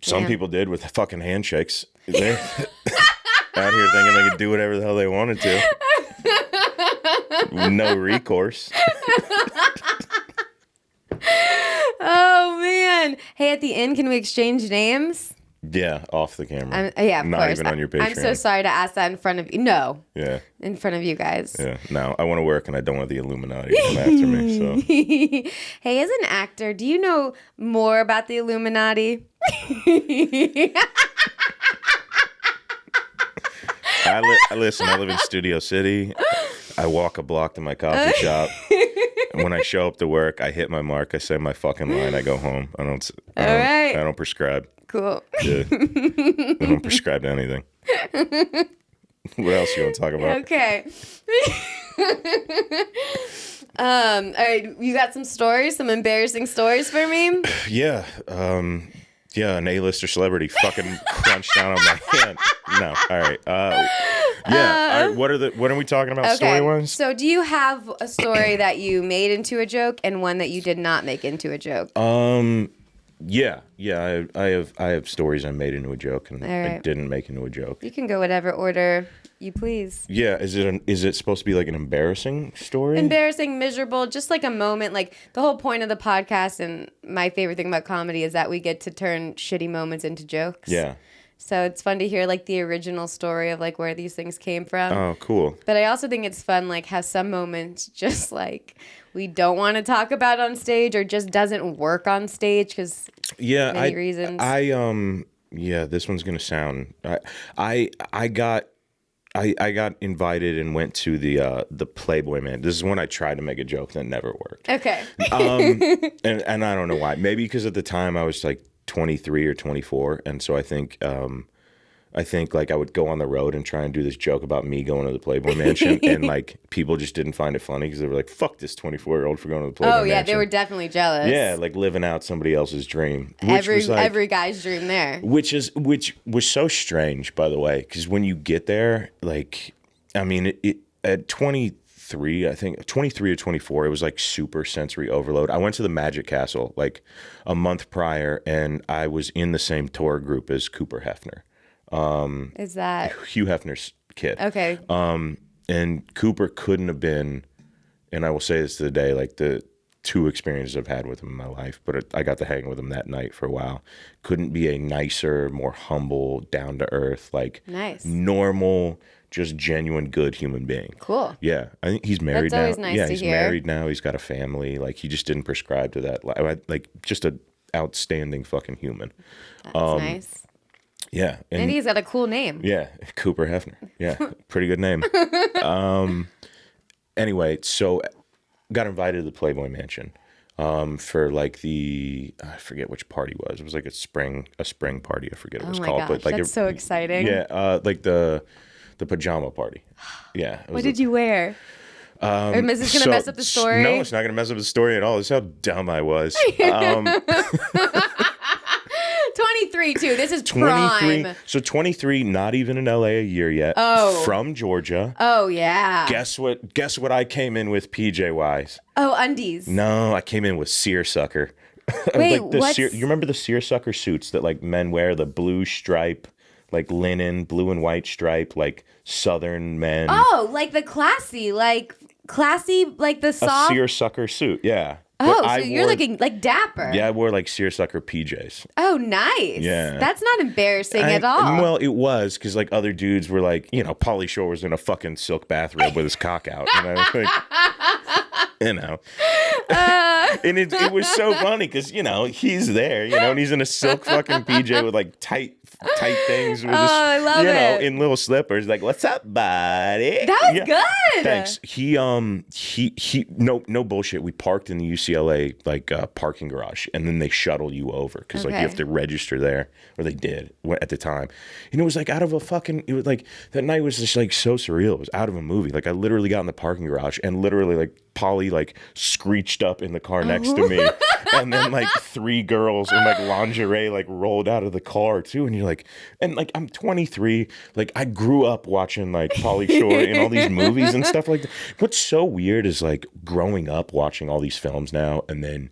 Some people did with fucking handshakes. They're out here thinking they could do whatever the hell they wanted to. No recourse. Oh, man. Hey, at the end, can we exchange names? Yeah, off the camera. Yeah, of Not course. even on your Patreon. I'm so sorry to ask that in front of you. No. Yeah. In front of you guys. Yeah. No, I want to work and I don't want the Illuminati to come after me. So. Hey, as an actor, do you know more about the Illuminati? Listen, I live in Studio City. I walk a block to my coffee shop. And when I show up to work, I hit my mark. I say my fucking line. I go home. I don't prescribe. Cool. Yeah. I don't prescribe to anything. What else you want to talk about? Okay. All right, you got some stories, some embarrassing stories for me? Yeah. Yeah, an A-lister celebrity fucking crunched down on my hand. No. All right. Yeah. All right, what are we talking about story-wise? So do you have a story that you made into a joke and one that you did not make into a joke? Yeah. I have stories I made into a joke and I didn't make into a joke. You can go whatever order you please. Yeah, is it supposed to be like an embarrassing story? Embarrassing, miserable, just like a moment. Like the whole point of the podcast and my favorite thing about comedy is that we get to turn shitty moments into jokes. Yeah. So it's fun to hear like the original story of like where these things came from. Oh, cool. But I also think it's fun like how some moments just like we don't want to talk about on stage or just doesn't work on stage because many reasons. This one's gonna sound. I got invited and went to the Playboy Mansion. This is when I tried to make a joke that never worked. Okay. And I don't know why. Maybe because at the time I was like 23 or 24, and so I think like I would go on the road and try and do this joke about me going to the Playboy Mansion, and like people just didn't find it funny because they were like, "Fuck this 24-year-old for going to the Playboy Mansion." Oh yeah, they were definitely jealous. Yeah, like living out somebody else's dream. Every guy's dream there. Which was so strange, by the way, because when you get there, like, I mean, it at 23, I think 23 or 24, it was like super sensory overload. I went to the Magic Castle like a month prior, and I was in the same tour group as Cooper Hefner. Is that Hugh Hefner's kid? Okay. And Cooper couldn't have been, and I will say this to the day, like the two experiences I've had with him in my life, but I got to hang with him that night for a while. Couldn't be a nicer, more humble, down to earth, like nice, normal, just genuine, good human being. Cool. Yeah, I think he's married now. That's always nice to he's hear. married now. He's got a family. Like he just didn't prescribe to that. Like just an outstanding fucking human. That's nice. Yeah. And he's got a cool name. Yeah. Cooper Hefner. Yeah. Pretty good name. Anyway, so got invited to the Playboy Mansion for like I forget which party it was. It was like a spring party. I forget what it was called. Gosh, but like that's so exciting. Yeah. Like the pajama party. Yeah. What did you wear? Or is this going to mess up the story? No, it's not going to mess up the story at all. This is how dumb I was. 23 too. This is prime. So 23, not even in LA a year yet. Oh. From Georgia. Oh yeah. Guess what I came in with PJ wise? Oh, undies. No, I came in with seersucker. Wait, like you remember the seersucker suits that like men wear, the blue stripe, like linen, blue and white stripe, like Southern men. Oh, like the classy, like the soft. A seersucker suit, yeah. Oh, so you're looking like dapper. Yeah, I wore like seersucker PJs. Oh, nice. Yeah. That's not embarrassing at all. Well, it was because like other dudes were like, Pauly Shore was in a fucking silk bathrobe with his cock out. And I was like, and it was so funny because, he's there, and he's in a silk fucking PJ with like tight things with I love it. in little slippers. Like, what's up, buddy? That was good. Thanks. He no bullshit. We parked in the UCLA like parking garage, and then they shuttle you over because like you have to register there, or they did at the time. And it was like it was like that night was just like so surreal. It was out of a movie. Like I literally got in the parking garage and literally like Polly like screeched up in the car next to me, and then like three girls in like lingerie like rolled out of the car too, and you're like, and like I'm 23, like I grew up watching like Pauly Shore in all these movies and stuff like that. What's so weird is like growing up watching all these films now, and then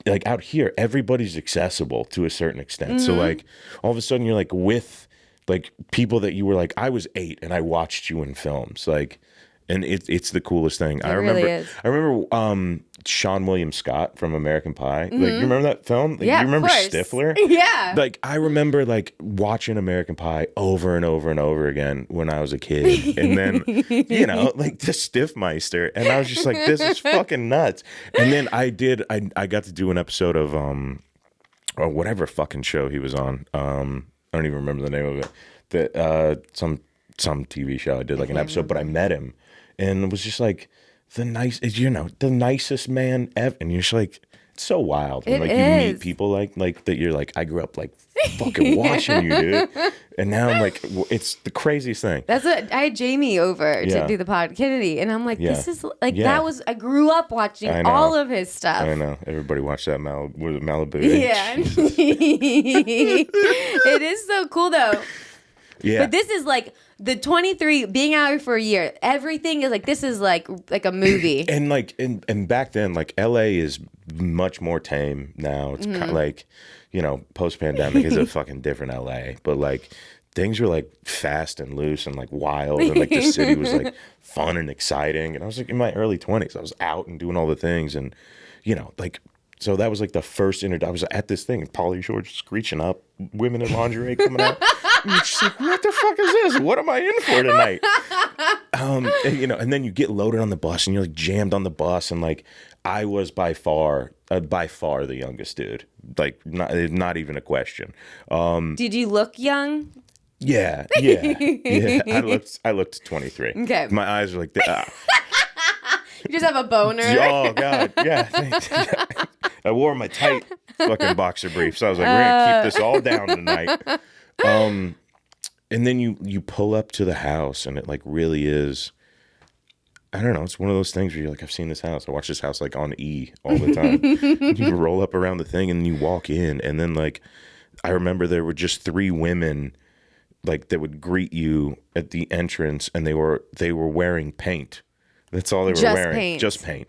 like out here everybody's accessible to a certain extent. Mm-hmm. So like all of a sudden you're like with like people that you were like, I was 8 and I watched you in films, like. And it's the coolest thing. I really is. remember Sean William Scott from American Pie. Like, you remember that film? Like, Yeah, you remember of course. Stifler? Yeah. Like, I remember like watching American Pie over and over and over again when I was a kid. And then, you know, like the Stiffmeister. And I was just like, this is fucking nuts. And then I got to do an episode of or whatever fucking show he was on. I don't even remember the name of it. Some TV show. I did like an episode, but I met him. And it was just like the nicest man ever. And you're just like, it's so wild. And like you meet people like that. You're like, I grew up like fucking watching you, dude. And now I'm like, it's the craziest thing. That's what I had Jamie over to do the pod, Kennedy, and I'm like, this is like that was. I grew up watching all of his stuff. I know. Everybody watched that Malibu. Yeah, it is so cool though. Yeah, but this is like the 23 being out here for a year. Everything is like this is like a movie. And like and back then, like LA is much more tame now. It's kind of like, you know, post pandemic is a fucking different LA. But like things were like fast and loose and like wild, and like the city was like fun and exciting. And I was like in my early 20s. I was out and doing all the things, and you know, like. So that was like the first I was at this thing, and Pauly Shore screeching up, women in lingerie coming out. And you're just like, what the fuck is this? What am I in for tonight? And, you know, and then you get loaded on the bus, and you're like jammed on the bus, and like I was by far the youngest dude. Like not even a question. Did you look young? Yeah. I looked 23. Okay. My eyes were like, You just have a boner. Oh God, yeah. Thanks. I wore my tight fucking boxer briefs. So I was like, we're gonna keep this all down tonight. And then you pull up to the house, and it like really is. I don't know. It's one of those things where you're like, I've seen this house. I watch this house like on E all the time. You roll up around the thing, and then you walk in, and then like, I remember there were just 3 women, like that would greet you at the entrance, and they were wearing paint. That's all they were wearing. Paint. Just paint.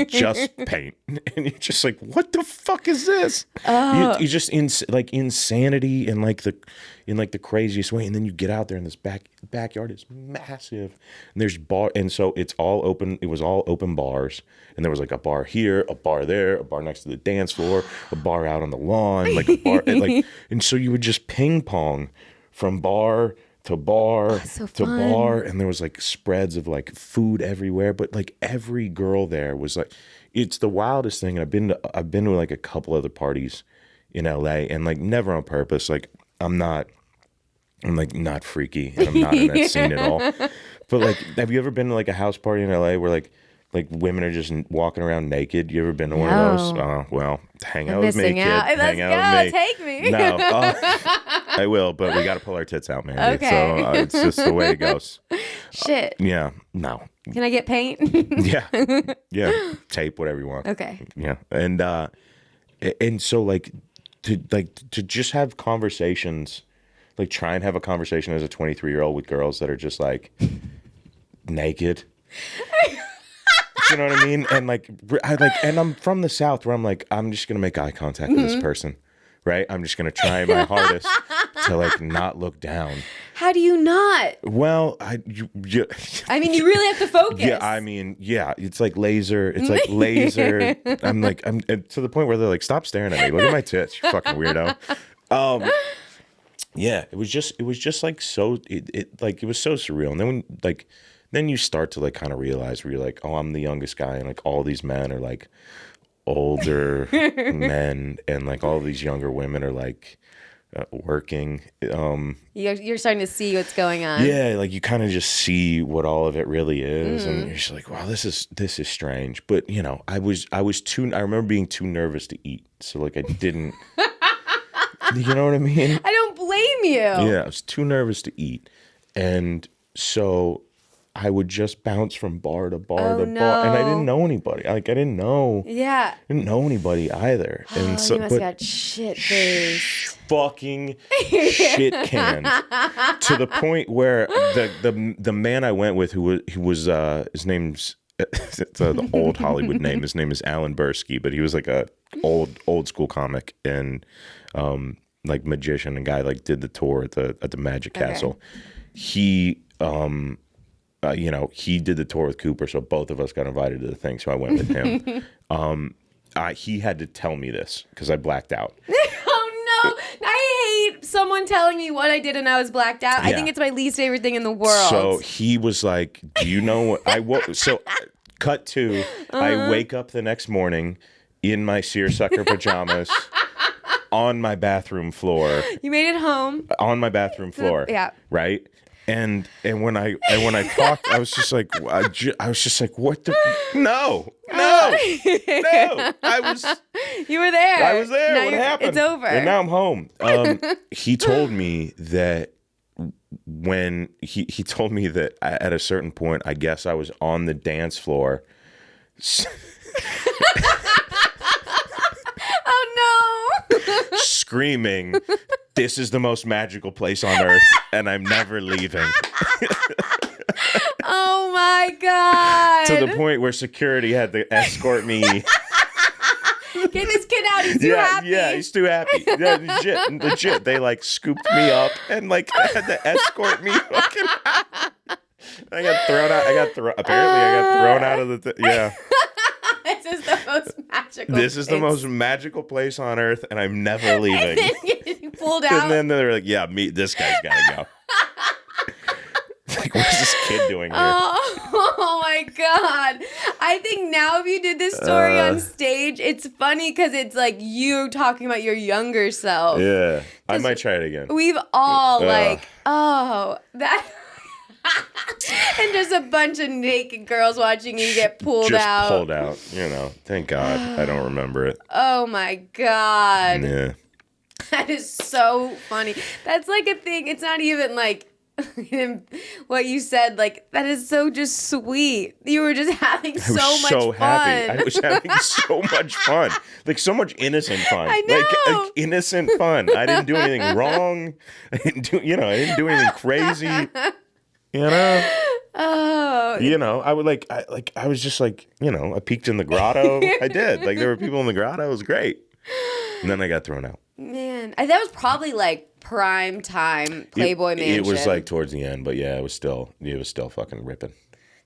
Just paint. And you're just like, what the fuck is this? You just like insanity in the craziest way. And then you get out there, and this backyard is massive. And there's and so it's all open. It was all open bars. And there was like a bar here, a bar there, a bar next to the dance floor, a bar out on the lawn, like a bar, and so you would just ping pong from bar to bar to bar, and there was like spreads of like food everywhere, but like every girl there was like, it's the wildest thing. And I've been to like a couple other parties in LA, and like never on purpose. Like I'm like not freaky, and I'm not in that scene at all. But like, have you ever been to like a house party in LA where like women are just walking around naked? You ever been to one of those? Well, hang out with me, kid. Hang out with me. Take me. No, I will, but we got to pull our tits out, man. Okay. So it's just the way it goes. Shit. Yeah. No. Can I get paint? Yeah. Tape, whatever you want. Okay. Yeah. And so like to just have conversations, like try and have a conversation as a 23-year-old with girls that are just like naked. You know what I mean? And like, and I'm from the South, where I'm like, I'm just gonna make eye contact with this person, right? I'm just gonna try my hardest to like not look down. How do you not? Well, I mean, you really have to focus. Yeah, I mean, yeah, it's like laser. It's like laser. I'm to the point where they're like, stop staring at me. Look at my tits, you fucking weirdo. Yeah, it was just like so. It was so surreal. And then then you start to like kind of realize where you're like, oh, I'm the youngest guy, and like all these men are like older men, and like all these younger women are like working. You're starting to see what's going on. Yeah, like you kind of just see what all of it really is, and you're just like, wow, this is strange. But you know, I remember being too nervous to eat, so like I didn't. You know what I mean? I don't blame you. Yeah, I was too nervous to eat, and so I would just bounce from bar to bar to bar, and I didn't know anybody. Like I didn't know. Yeah. I didn't know anybody either. And so, you must have got shit faced. Fucking shit canned to the point where the man I went with, who was his name's it's the old Hollywood name. His name is Alan Bursky, but he was like a old school comic and like magician and guy, like did the tour at the Magic Castle. He he did the tour with Cooper, so both of us got invited to the thing, so I went with him. He had to tell me this because I blacked out. Oh no! I hate someone telling me what I did and I was blacked out. I think it's my least favorite thing in the world. So he was like, "Do you know what I woke?" So, cut to, I wake up the next morning in my seersucker pajamas on my bathroom floor. You made it home on my bathroom floor. Yeah. Right. And when I talked, I was just like, what the? No. You were there. I was there. Now what happened? It's over. And now I'm home. He told me that when he told me that at a certain point, I guess I was on the dance floor. Oh no! Screaming, "This is the most magical place on earth, and I'm never leaving." Oh my god! To the point where security had to escort me. Get this kid out. He's too happy. Yeah, he's too happy. Yeah, legit. They like scooped me up and like had to escort me. Fucking. I got thrown out. Apparently, I got thrown out of the. Yeah. This is the most magical. This is the most magical place on earth, and I'm never leaving. And then you pulled out. And then they're like, "Yeah, this guy's gotta go." Like, what's this kid doing here? Oh my god! I think now if you did this story on stage, it's funny because it's like you talking about your younger self. Yeah, I might try it again. We've all that. And just a bunch of naked girls watching you get pulled out. Just pulled out, Thank God I don't remember it. Oh my God. Yeah. That is so funny. That's like a thing. It's not even like what you said. Like, that is so just sweet. You were just having so much fun. Happy. I was having so much fun. Like, so much innocent fun. I know. Like innocent fun. I didn't do anything wrong. I didn't do anything crazy. Oh. I was just like, I peeked in the grotto. I did. Like, there were people in the grotto. It was great. And then I got thrown out. Man, that was probably like prime time Playboy Mansion. It was like towards the end, but yeah, it was still fucking ripping.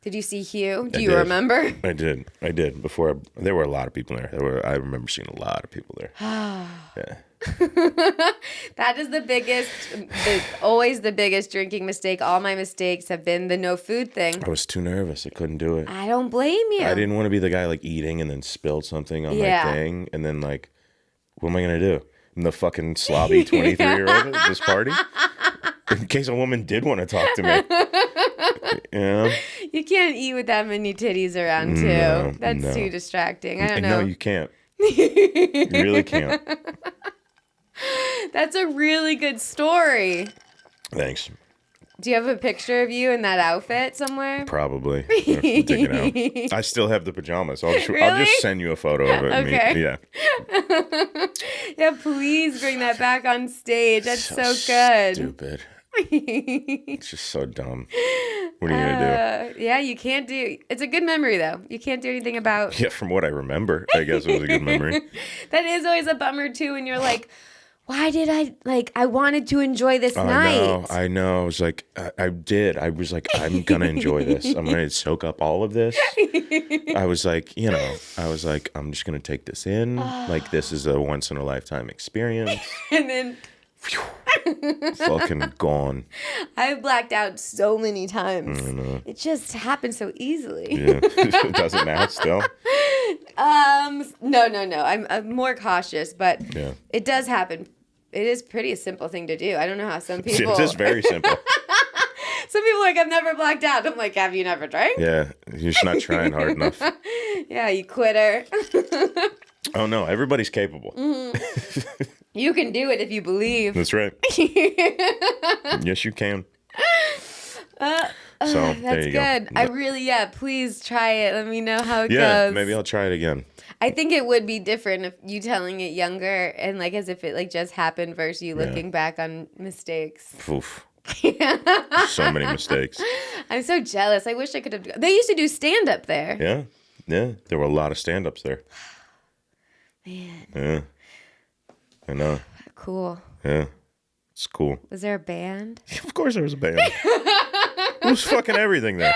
Did you see Hugh? Do you remember? I did. Before, there were a lot of people there. I remember seeing a lot of people there. Yeah. That is always the biggest drinking mistake. All my mistakes have been the no food thing. I was too nervous. I couldn't do it. I don't blame you. I didn't want to be the guy like eating and then spilled something on my thing. And then like, what am I going to do? I'm the fucking slobby 23-year-old at this party? In case a woman did want to talk to me. You can't eat with that many titties around, too. No, That's too distracting. I don't know. No, you can't. You really can't. That's a really good story. Thanks. Do you have a picture of you in that outfit somewhere? Probably. I have to dig it out. I still have the pajamas. I'll just send you a photo of it. Okay. Yeah. Yeah, please bring that back on stage. That's so good. Stupid. It's just so dumb. What are you going to do? Yeah, you can't do... It's a good memory, though. You can't do anything about... Yeah, from what I remember, I guess it was a good memory. That is always a bummer, too, when you're like... Why did I wanted to enjoy this night. I know. I was like, I did. I was like, I'm going to enjoy this. I'm going to soak up all of this. I was like, I'm just going to take this in. Like, this is a once in a lifetime experience. And then... fucking gone. I've blacked out so many times. It just happens so easily. Yeah. Does it now still? No. I'm more cautious, but it does happen. It is pretty a simple thing to do. I don't know how some people... It is very simple. Some people are like, I've never blacked out. I'm like, have you never drank? Yeah, you're just not trying hard enough. Yeah, you quitter. Oh, no, everybody's capable. Mm-hmm. You can do it if you believe. That's right. Yes, you can. So, that's there you good. go. I really, please try it. Let me know how it goes. Yeah, maybe I'll try it again. I think it would be different if you telling it younger and like as if it like just happened versus you looking back on mistakes. Oof. So many mistakes. I'm so jealous. I wish I could have. They used to do stand up there. Yeah. There were a lot of stand ups there. Man. Yeah. I know. Cool. Yeah. It's cool. Was there a band? Of course there was a band. It was fucking everything there.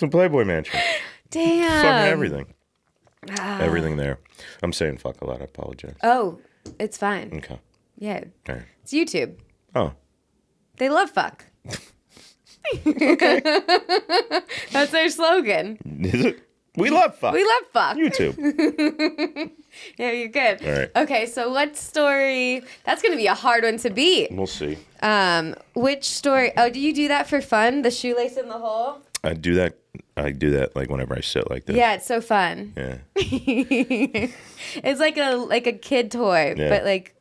the Playboy Mansion. Damn. Fucking everything. Everything there. I'm saying fuck a lot. I apologize. Oh, it's fine. Okay. Yeah. All right. It's YouTube. Oh. They love fuck. Okay. That's their slogan. Is it? We love fuck. We love fuck. YouTube. Yeah, you're good. All right. Okay, so what story? That's going to be a hard one to beat. We'll see. Which story? Oh, do you do that for fun? The shoelace in the hole? I do that like whenever I sit like this. Yeah, it's so fun. Yeah. It's like a kid toy, Yeah. but like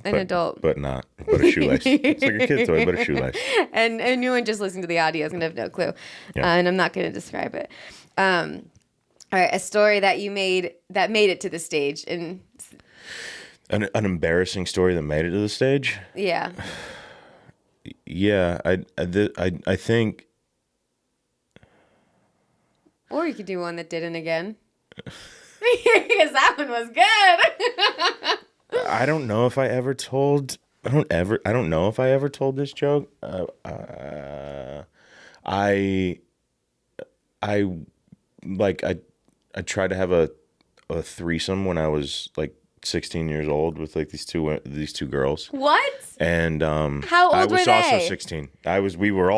an adult. But not. But a shoelace. It's like a kid toy, but a shoelace. And anyone just listening to the audio is going to have no clue. Yeah. And I'm not going to describe it. All right, a story that you made that made it to the stage. And An embarrassing story that made it to the stage? yeah. Yeah, I think... Or you could do one that didn't again. Because that one was good. I don't know if I ever told... I don't know if I ever told this joke. I tried to have a threesome when I was like 16 years old with like these two girls. What? And How old I were was they? also 16. We were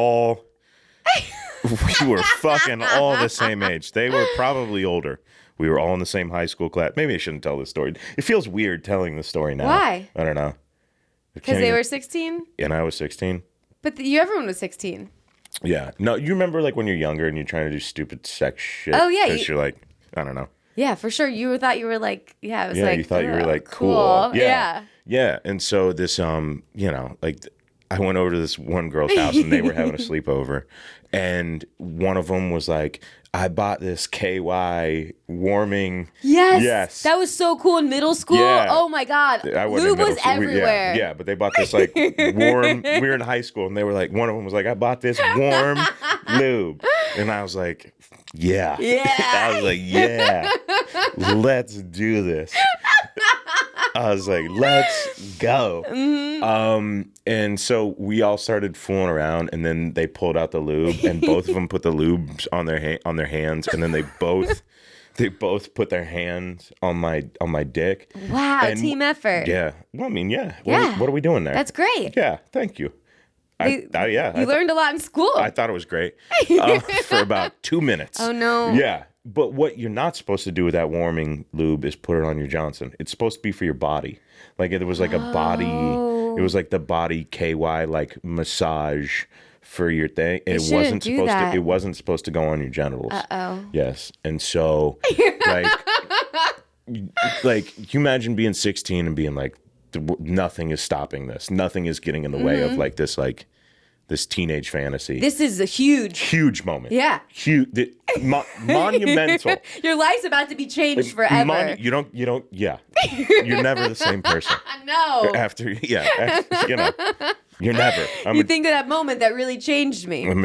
fucking all the same age. They were probably older. We were all in the same high school class. Maybe I shouldn't tell this story. It feels weird telling the story now. Why? I don't know. Because they were 16? And I was 16. But everyone was 16. Yeah. No, you remember like when you're younger and you're trying to do stupid sex shit? Oh, yeah. Because you're like, I don't know. Yeah, for sure. You thought you were like, yeah, it was like, you thought you were like cool. Yeah. Yeah. And so this, like I went over to this one girl's house and they were having a sleepover. And one of them was like, I bought this KY warming. Yes. That was so cool in middle school. Yeah. Oh my God. Lube was everywhere. Yeah, but they bought this like warm, we were in high school and they were like, one of them was like, I bought this warm lube. And I was like, yeah. I was like, yeah, let's do this. I was like, let's go. Mm-hmm. And so we all started fooling around, and then they pulled out the lube, and both of them put the lubes on their hands, and then they both put their hands on my dick. Wow, and, team effort. Yeah. Well, I mean, yeah. Yeah. What are we doing there? That's great. Yeah. Thank you. You learned a lot in school. I thought it was great for about 2 minutes. Oh no. Yeah. But what you're not supposed to do with that warming lube is put it on your Johnson. It's supposed to be for your body. Like it was like a body. It was like the body KY like massage for your thing. And it wasn't supposed to. It wasn't supposed to go on your genitals. Yes. And so like you imagine being 16 and being like, nothing is stopping this. Nothing is getting in the way of like this teenage fantasy. This is a huge moment. Yeah. Huge, monumental. Your life's about to be changed forever. You don't, yeah. You're never the same person. No. You're never. You think of that moment that really changed me. I was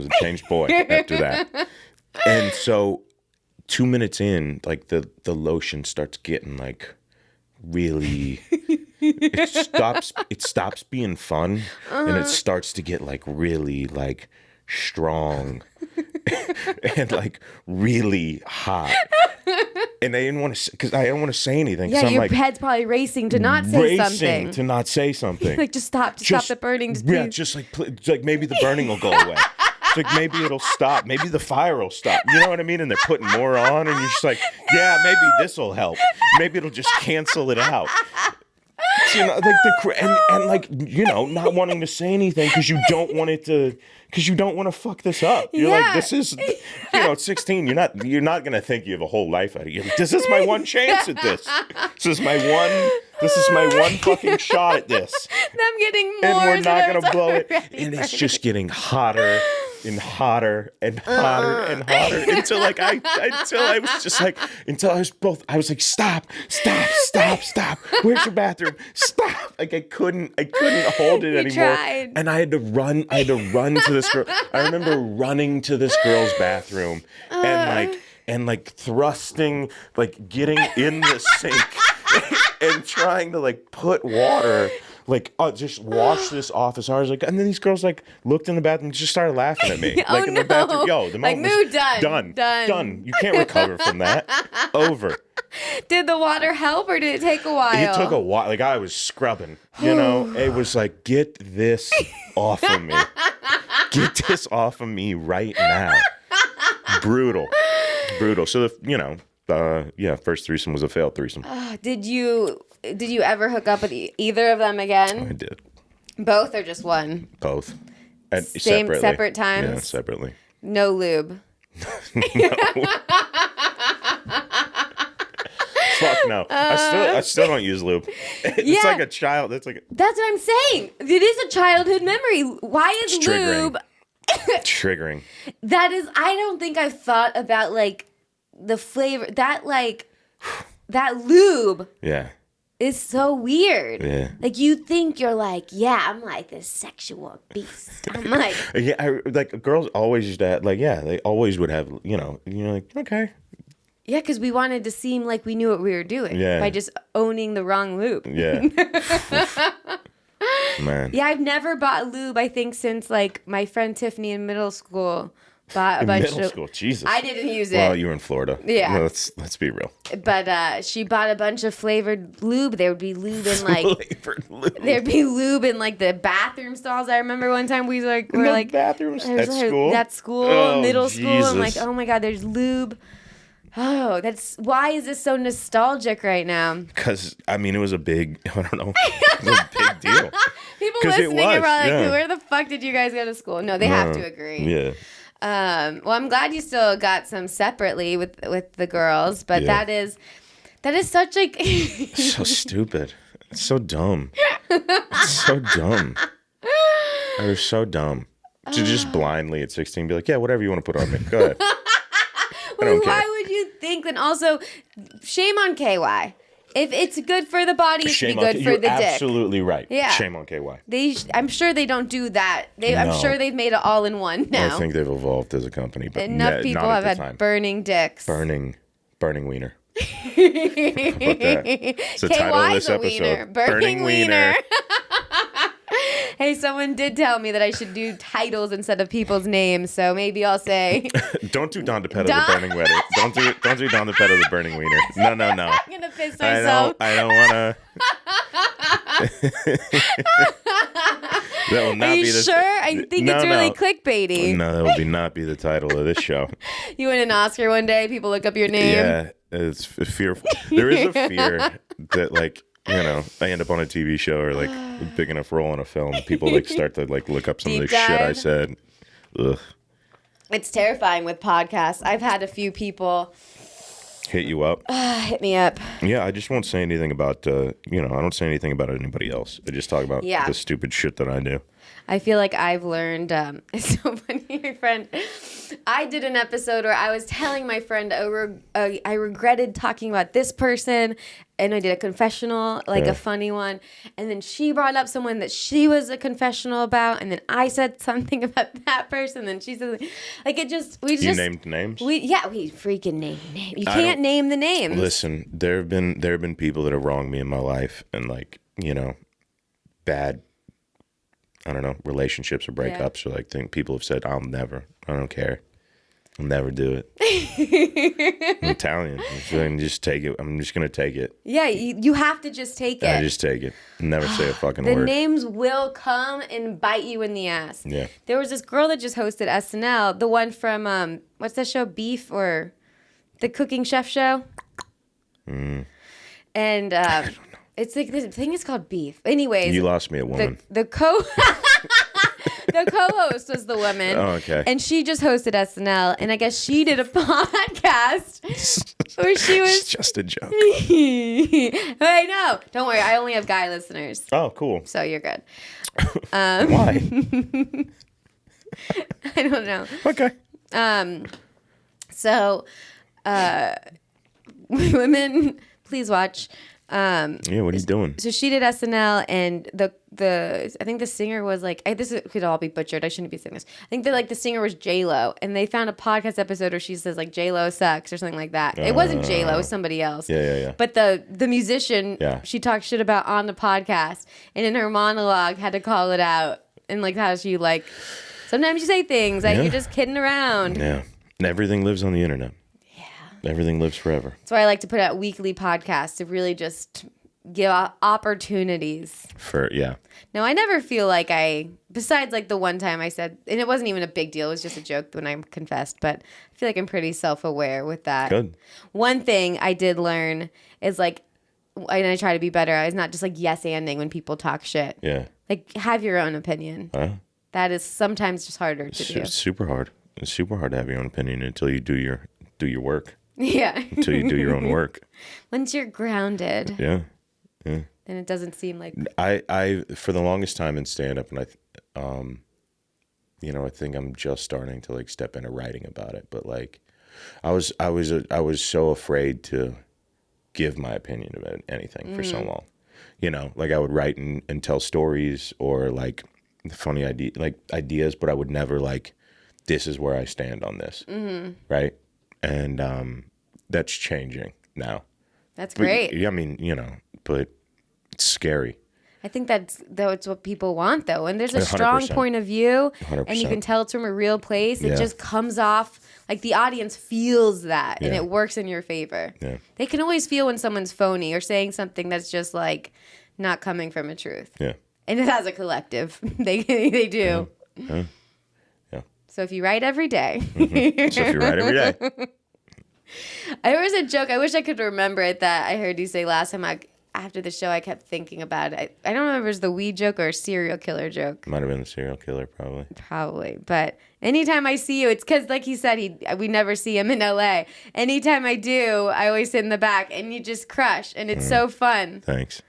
a changed boy after that. And so 2 minutes in, like the lotion starts getting like really it stops being fun and it starts to get like really like strong and like really hot. And I didn't want to, because I don't want to say anything. Yeah, your like, head's probably racing to not say something. To not say something. Like just stop the burning. Just like maybe the burning will go away. It's like maybe it'll stop. Maybe the fire will stop. You know what I mean? And they're putting more on, and you're just like, yeah, maybe this will help. Maybe it'll just cancel it out. So, like not wanting to say anything because you don't want it to, because you don't want to fuck this up. You're like, this is, at 16, you're not gonna think you have a whole life out of you. This is my one chance at this. This is my one fucking shot at this. I'm getting more. And we're not gonna blow it. And it's just getting hotter and hotter and hotter and hotter until I was like, stop. Where's your bathroom? Stop. Like I couldn't hold it anymore. Tried. And I had to run to this girl. I remember running to this girl's bathroom and thrusting, like getting in the sink and trying to like put water like, oh, just wash this off as hard as like. And then these girls like looked in the bathroom and just started laughing at me. Oh, Like in the bathroom. Yo, the like, moment mood done. Done. You can't recover from that. Over. Did the water help or did it take a while? It took a while. Like I was scrubbing. You know, it was like, get this off of me. Get this off of me right now. Brutal. So first threesome was a failed threesome. Did you ever hook up with either of them again? I did. Both or just one? Both. Separate times? Yeah, separately. No lube. Fuck no. I still don't use lube. It's like a child. That's what I'm saying. It is a childhood memory. Why is lube triggering? That is, I don't think I've thought about like the flavor that lube. Yeah. Is so weird. Yeah. Like you think you're like, yeah, I'm like this sexual beast. I'm like, like girls always used to have, like, yeah, they always would have, you're like, okay. Yeah, because we wanted to seem like we knew what we were doing by just owning the wrong lube. Yeah. Man. Yeah, I've never bought lube, I think, since like my friend Tiffany in middle school bought a bunch of... Middle school, Jesus. I didn't use it. Well, you were in Florida. Yeah. No, let's be real. But she bought a bunch of flavored lube. There would be lube in like... Flavored lube. There'd be lube in like the bathroom stalls. I remember one time we were like... bathrooms at school? At school, middle school. I'm like, oh my God, there's lube. Oh, why is this so nostalgic right now? Because, I mean, it was a big, I don't know, it was a big deal. People listening are probably like, where the fuck did you guys go to school? No, they have to agree. Yeah. Well, I'm glad you still got some separately with the girls, but that is such like... So stupid. It's so dumb. It's so dumb. It was so dumb. To just blindly at 16 be like, yeah, whatever you want to put on me. Go ahead. Why would you think? And also, shame on KY. If it's good for the body, it should be good for the dick. You're absolutely right. Yeah. Shame on KY. I'm sure they don't do that. I'm sure they've made it all in one now. I think they've evolved as a company. But enough people have had burning dicks. Burning wiener. Put that. It's the title of this episode. Wiener. Burning wiener. Hey, someone did tell me that I should do titles instead of people's names, so maybe I'll say. Don't do Don DiPetta the burning wiener. Don't do Don DiPetta the burning wiener. No. I'm gonna piss myself. I don't wanna. That will not Are you be the. Sure? I think it's really clickbaity. No, that will not be the title of this show. You win an Oscar one day, people look up your name. Yeah, it's fearful. There is a fear that, like, I end up on a TV show or like a big enough role in a film. People like start to like look up some of the shit I said. Ugh. It's terrifying with podcasts. I've had a few people hit you up. Hit me up. Yeah, I just won't say anything about. I don't say anything about anybody else. I just talk about the stupid shit that I do. I feel like I've learned. It's so funny, my friend. I did an episode where I was telling my friend I regretted talking about this person, and I did a confessional, like a funny one, and then she brought up someone that she was a confessional about, and then I said something about that person, and then she said, like you named names. We freaking named names. You can't name the names. Listen, there have been people that have wronged me in my life, and like bad. I don't know, relationships or breakups or like people have said, I don't care. I'll never do it. I'm Italian. So just take it. I'm just going to take it. Yeah, you have to just take it. I just take it. Never say a fucking the word. The names will come and bite you in the ass. Yeah. There was this girl that just hosted SNL, the one from, what's that show, Beef or the cooking chef show? And I don't know. It's like the thing is called Beef. Anyways, you lost me at woman. The co-host was the woman. Oh, okay. And she just hosted SNL, and I guess she did a podcast where she was. It's just a joke. I know. Don't worry. I only have guy listeners. Oh, cool. So you're good. Why? I don't know. Okay. So, women, please watch Yeah, what are you doing? So she did SNL, and the I think the singer was like, could all be butchered. I shouldn't be saying this. I think that like the singer was J-Lo, and they found a podcast episode where she says like J-Lo sucks or something like that. It wasn't J-Lo, it was somebody else. Yeah. But the musician, she talked shit about on the podcast, and in her monologue had to call it out, and like how she like sometimes you say things like you're just kidding around. Yeah, and everything lives on the internet. Everything lives forever. That's why I like to put out weekly podcasts to really just give opportunities. No, I never feel like besides like the one time I said, and it wasn't even a big deal, it was just a joke when I confessed, but I feel like I'm pretty self-aware with that. Good. One thing I did learn is like, and I try to be better, I was not just like yes-anding when people talk shit. Yeah. Like, have your own opinion. That is sometimes just harder to do. It's super hard. It's super hard to have your own opinion until you do your work. Yeah. Until you do your own work. Once you're grounded. Yeah. Then it doesn't seem like I for the longest time in stand-up, and I think I'm just starting to like step into writing about it, but like I was so afraid to give my opinion about anything for so long. Like I would write and tell stories or like funny ideas, but I would never like, this is where I stand on this. Right. And that's changing now. That's great. I mean, but it's scary. I think that's what people want, though. And there's a 100%. strong point of view, 100%. and you can tell it's from a real place. It just comes off like the audience feels that, and it works in your favor. Yeah. They can always feel when someone's phony or saying something that's just like not coming from a truth. Yeah. And it has a collective. They do. Yeah. So if you write every day. So if you write every day. There was a joke, I wish I could remember it, that I heard you say last time after the show. I kept thinking about it. I don't remember if it was the weed joke or a serial killer joke. Might have been the serial killer, probably. Probably. But anytime I see you, it's because, like he said, we never see him in LA. Anytime I do, I always sit in the back, and you just crush, and it's so fun. Thanks.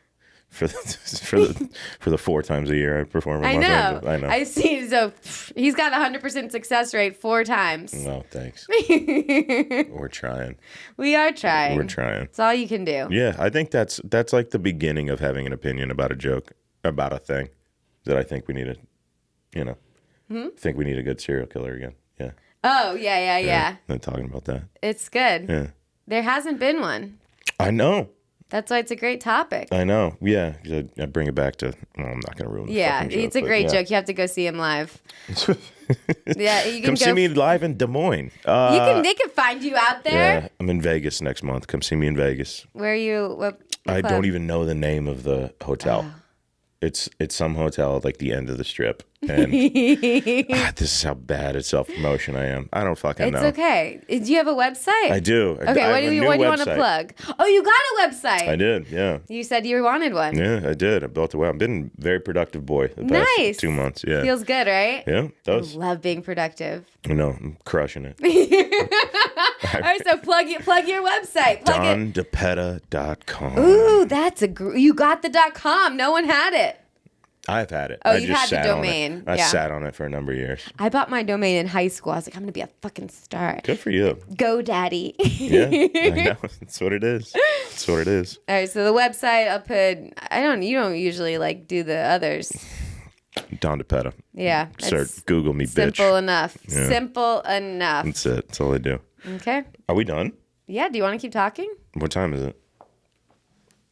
For the 4 times a year I perform in Los Angeles. I know. I see. So he's got 100% success rate 4 times. No, thanks. We're trying. We are trying. We're trying. It's all you can do. Yeah, I think that's like the beginning of having an opinion about a joke, about a thing that I think we need think we need a good serial killer again. Yeah. Oh, yeah. I'm talking about that. It's good. Yeah. There hasn't been one. I know. That's why it's a great topic. I know. Yeah. I bring it back to, I'm not going to ruin the fucking joke, it's a great joke. You have to go see him live. Yeah, you can come see me live in Des Moines. They can find you out there. Yeah, I'm in Vegas next month. Come see me in Vegas. Where are you? What I don't even know the name of the hotel. Oh. It's some hotel at like the end of the strip. And this is how bad at self-promotion I am. I don't fucking know. It's okay. Do you have a website? I do. Okay, what do you want to plug? Oh, you got a website. I did, yeah. You said you wanted one. Yeah, I did. I built a web. I've been a very productive boy the past 2 months. Yeah. Feels good, right? Yeah, it does. I love being productive. I know. I'm crushing it. All right, so plug your website. DonDiPetta.com. Ooh, that's you got the .com. No one had it. I've had it. Oh, you had the domain. I sat on it for a number of years. I bought my domain in high school. I was like, I'm going to be a fucking star. Good for you. GoDaddy. Yeah, I know. That's what it is. That's what it is. All right, so the website I'll put, you don't usually like do the others. Don DiPetta. Yeah. Search, Google me, bitch. Simple enough. Yeah. Simple enough. That's it. That's all I do. Okay. Are we done? Yeah, do you want to keep talking? What time is it?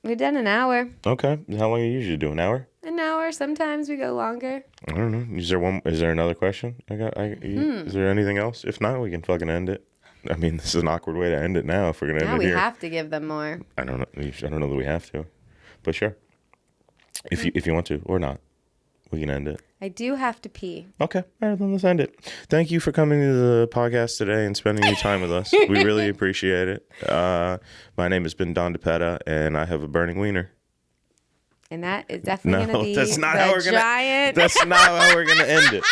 We've done an hour. Okay. How long do you usually do? An hour? An hour. Sometimes we go longer. I don't know. Is there another question? Is there anything else? If not, we can fucking end it. I mean, this is an awkward way to end it now if we're going to end it here. Now we have to give them more. I don't know. I don't know that we have to. But sure. If you want to or not, we can end it. I do have to pee. Okay. All right, then let's end it. Thank you for coming to the podcast today and spending your time with us. We really appreciate it. My name has been Don DiPetta, and I have a burning wiener. And that is definitely going to be that's not the how we're gonna, giant. That's not how we're going to end it.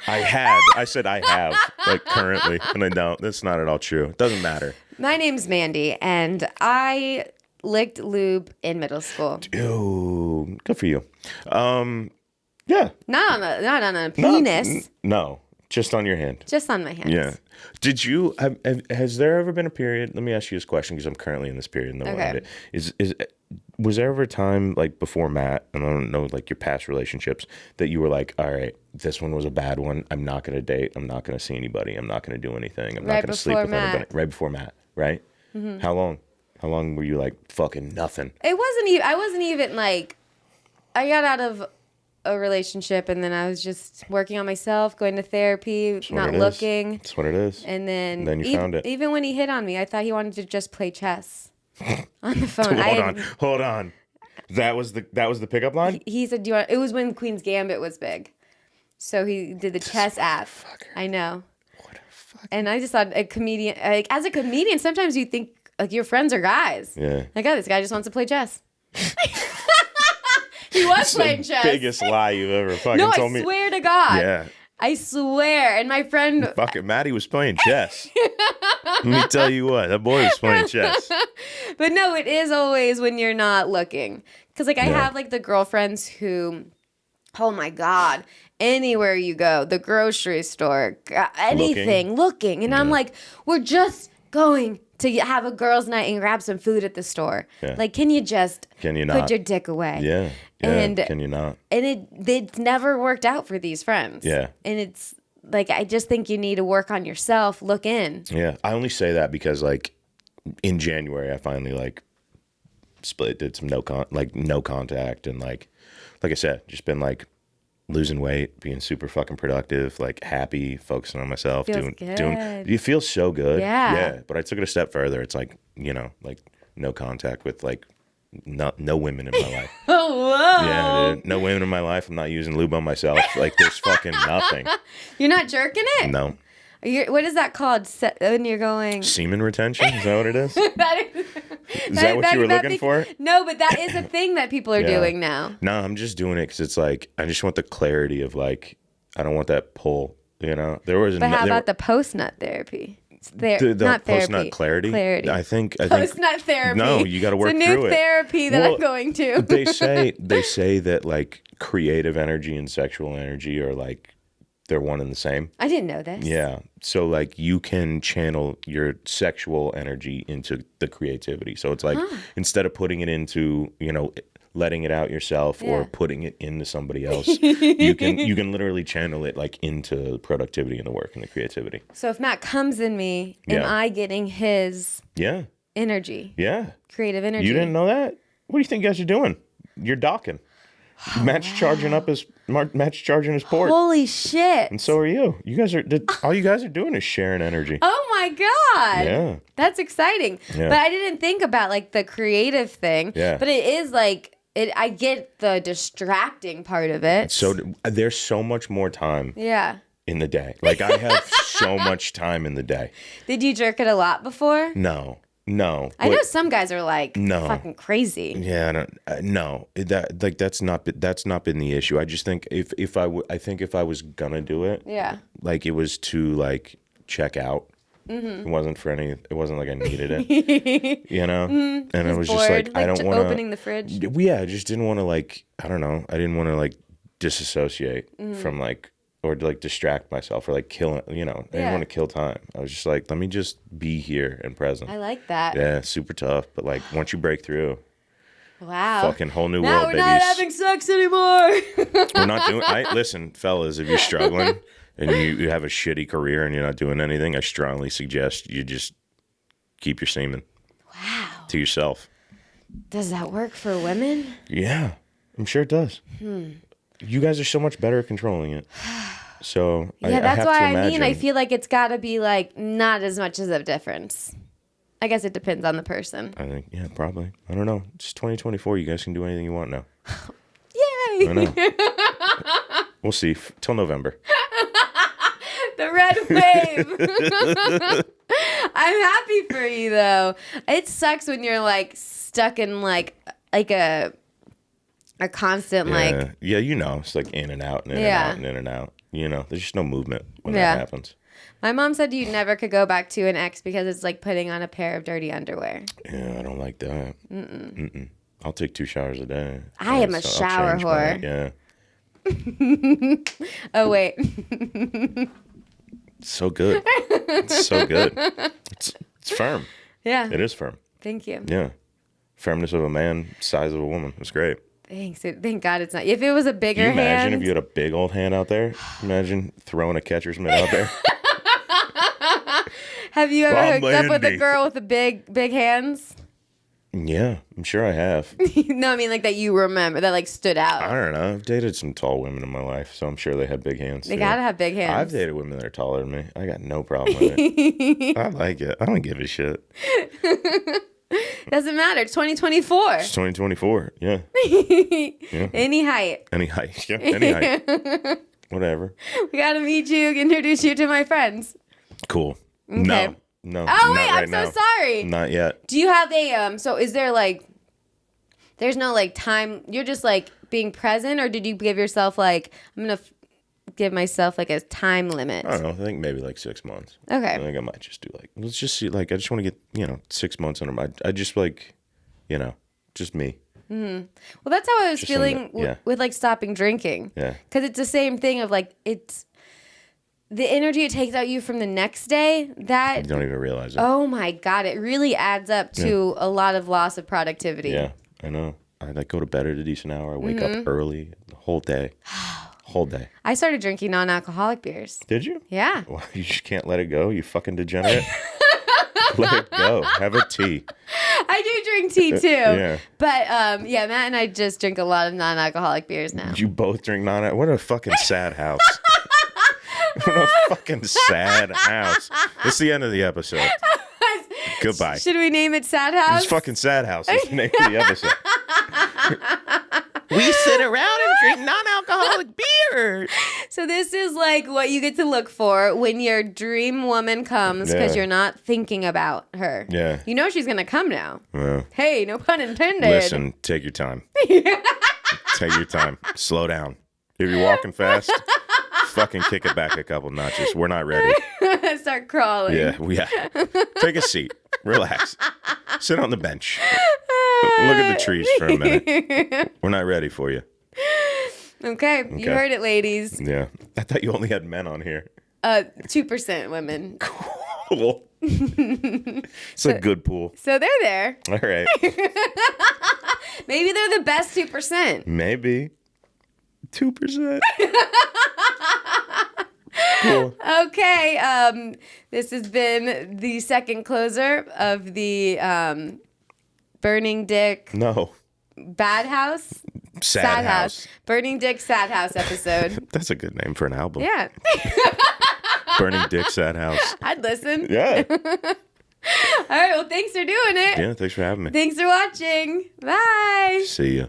I said I have, like currently, and I don't. That's not at all true. It doesn't matter. My name's Mandy, and I licked lube in middle school. Ew, good for you. Yeah. Not on a penis. No. Just on your hand. Just on my hands. Yeah. Did you has there ever been a period? Let me ask you this question because I'm currently in this period and then we'll end it. Was there ever a time like before Matt, and I don't know like your past relationships, that you were like, all right, this one was a bad one. I'm not gonna date. I'm not gonna see anybody. I'm not gonna do anything. I'm not gonna sleep with anybody. Right before Matt, right? Mm-hmm. How long? How long were you like fucking nothing? I wasn't even like. I got out of a relationship and then I was just working on myself, going to therapy, not looking. That's what it is. And then you found it. Even when he hit on me, I thought he wanted to just play chess on the phone. Hold on. That was the pickup line? He said, "Do you want?" It was when Queen's Gambit was big, so he did the chess app. I know. What a fuck. And I just thought as a comedian, sometimes you think like your friends are guys. Yeah. Like, oh, this guy just wants to play chess. He was playing chess. Biggest lie you've ever fucking told me. No, I swear to God. Yeah. I swear. And my friend... Fucking Maddie was playing chess. Let me tell you what. That boy was playing chess. But no, it is always when you're not looking. Because I have like the girlfriends who... Oh my God. Anywhere you go, the grocery store, anything, looking. And I'm like, we're just going to have a girls' night and grab some food at the store. Yeah. Like, can you not put your dick away? Yeah. And can you not? And it's never worked out for these friends. Yeah. And it's like, I just think you need to work on yourself, look in. Yeah. I only say that because like in January, I finally like did some no contact. And like I said, just been like losing weight, being super fucking productive, like happy, focusing on myself, doing. You feel so good. Yeah. But I took it a step further. It's like, like no contact with like no women in my life. Oh, whoa. Yeah, dude. No women in my life. I'm not using lube on myself. Like there's fucking nothing. You're not jerking it? No. What is that called when you're going? Semen retention? Is that what it is? Is that what you were looking for? No, but that is a thing that people are doing now. No, I'm just doing it because it's like, I just want the clarity of like, I don't want that pull, But how about the post-nut therapy? The not post-nut therapy. clarity. I think post-nut therapy. No, you got to work through it. It's a new therapy that I'm going to. they say that like creative energy and sexual energy are like they're one and the same. I didn't know this. Yeah. So like you can channel your sexual energy into the creativity. So it's like instead of putting it into, letting it out yourself or putting it into somebody else, you can literally channel it like into productivity and the work and the creativity. So if Matt comes in me, am I getting his energy? Yeah. Creative energy. You didn't know that? What do you think you guys are doing? You're docking. Matt's charging his port. Holy shit. And so are you. All you guys are doing is sharing energy. Oh my God. Yeah. That's exciting. Yeah. But I didn't think about like the creative thing. Yeah. But it is like I get the distracting part of it. So there's so much more time. Yeah. In the day. Like I have so much time in the day. Did you jerk it a lot before? No. I know some guys are like fucking crazy. Yeah, no. That's not been the issue. I just think if I was gonna do it, like it was to like check out. Mm-hmm. It wasn't like I needed it, Mm-hmm. And I was bored, just like I don't want to opening the fridge. Yeah, I just didn't want to like I don't know. I didn't want to like disassociate from like. Or to like distract myself or like kill it, I didn't want to kill time. I was just like, let me just be here and present. I like that. Yeah, super tough. But like once you break through, wow, fucking whole new now world, we're baby. not having sex anymore. We're not doing. Listen, fellas, if you're struggling and you have a shitty career and you're not doing anything, I strongly suggest you just keep your semen. Wow. To yourself. Does that work for women? Yeah, I'm sure it does. You guys are so much better at controlling it. So that's why imagine. I feel like it's got to be like not as much as a difference. I guess it depends on the person. I think, probably. I don't know. It's 2024. You guys can do anything you want now. Yay! I know. We'll see. Till November. The red wave. I'm happy for you though. It sucks when you're like stuck in like a constant like it's like in and out and in and out and in and out. There's just no movement when that happens. My mom said you never could go back to an ex because it's like putting on a pair of dirty underwear. Yeah, I don't like that. I'll take 2 showers a day. I am a shower whore. Yeah. Oh wait. So good. It's so good. It's firm. Yeah. It is firm. Thank you. Yeah. Firmness of a man, size of a woman. It's great. Thanks. Thank God it's not. If it was a bigger Can you imagine hand. if you had a big old hand out there? Imagine throwing a catcher's mitt out there. Have you ever hooked up with a Mandy. girl with the big hands? Yeah, I'm sure I have. No, I mean like that you remember that like stood out. I don't know. I've dated some tall women in my life, so I'm sure they have big hands. They too. gotta have big hands. I've dated women that are taller than me. I got no problem with it. I like it. I don't give a shit. Doesn't matter. It's 2024. It's 2024. Yeah. Any height. Any height. Yeah. Any height. Whatever. We gotta meet you, introduce you to my friends. Cool. Okay. No. Oh not wait, right I'm now. so sorry. Not yet. Do you have a so is there like there's no like time, you're just like being present, or did you give yourself like I'm gonna give myself like a time limit? I don't know. I think maybe like 6 months. Okay. I think I might just do like, let's just see. Like, I just want to get, 6 months under my, I just like, just me. Well, that's how I was Just feeling something that- yeah. with like stopping drinking. Yeah. Because it's the same thing of like it's the energy it takes out you from the next day. You That don't even realize it. oh my God, it really adds up to a lot of loss of productivity. Yeah, I know. I like go to bed at a decent hour. I wake Mm-hmm. up early the whole day. Whole day. I started drinking non-alcoholic beers. Did you? Yeah. Well, you just can't let it go, you fucking degenerate. Let it go. Have a tea. I do drink tea too. Yeah. But yeah, Matt and I just drink a lot of non-alcoholic beers now. You both drink what a fucking sad house. What a fucking sad house. It's the end of the episode. Goodbye. Should we name it Sad House? It's fucking sad house. Is the name of the episode. We sit around and drink non-alcoholic beers. So this is like what you get to look for when your dream woman comes because Yeah. you're not thinking about her. Yeah. You know she's going to come now. Yeah. Hey, no pun intended. Listen, take your time. Take your time. Slow down. If you're walking fast, fucking kick it back a couple notches. We're not ready. Start crawling. Yeah. Take a seat. Relax. Sit on the bench. Look at the trees for a minute. We're not ready for you. Okay, you heard it, ladies. Yeah. I thought you only had men on here. 2% women. Cool. It's a good pool. So they're there. All right. Maybe they're the best 2%. Maybe 2%. Cool. Okay, this has been the second closer of the Burning Dick No. Bad House? Sad house. Burning Dick Sad House episode. That's a good name for an album. Yeah. Burning Dick Sad House. I'd listen. Yeah. All right, well, thanks for doing it. Yeah, thanks for having me. Thanks for watching. Bye. See ya.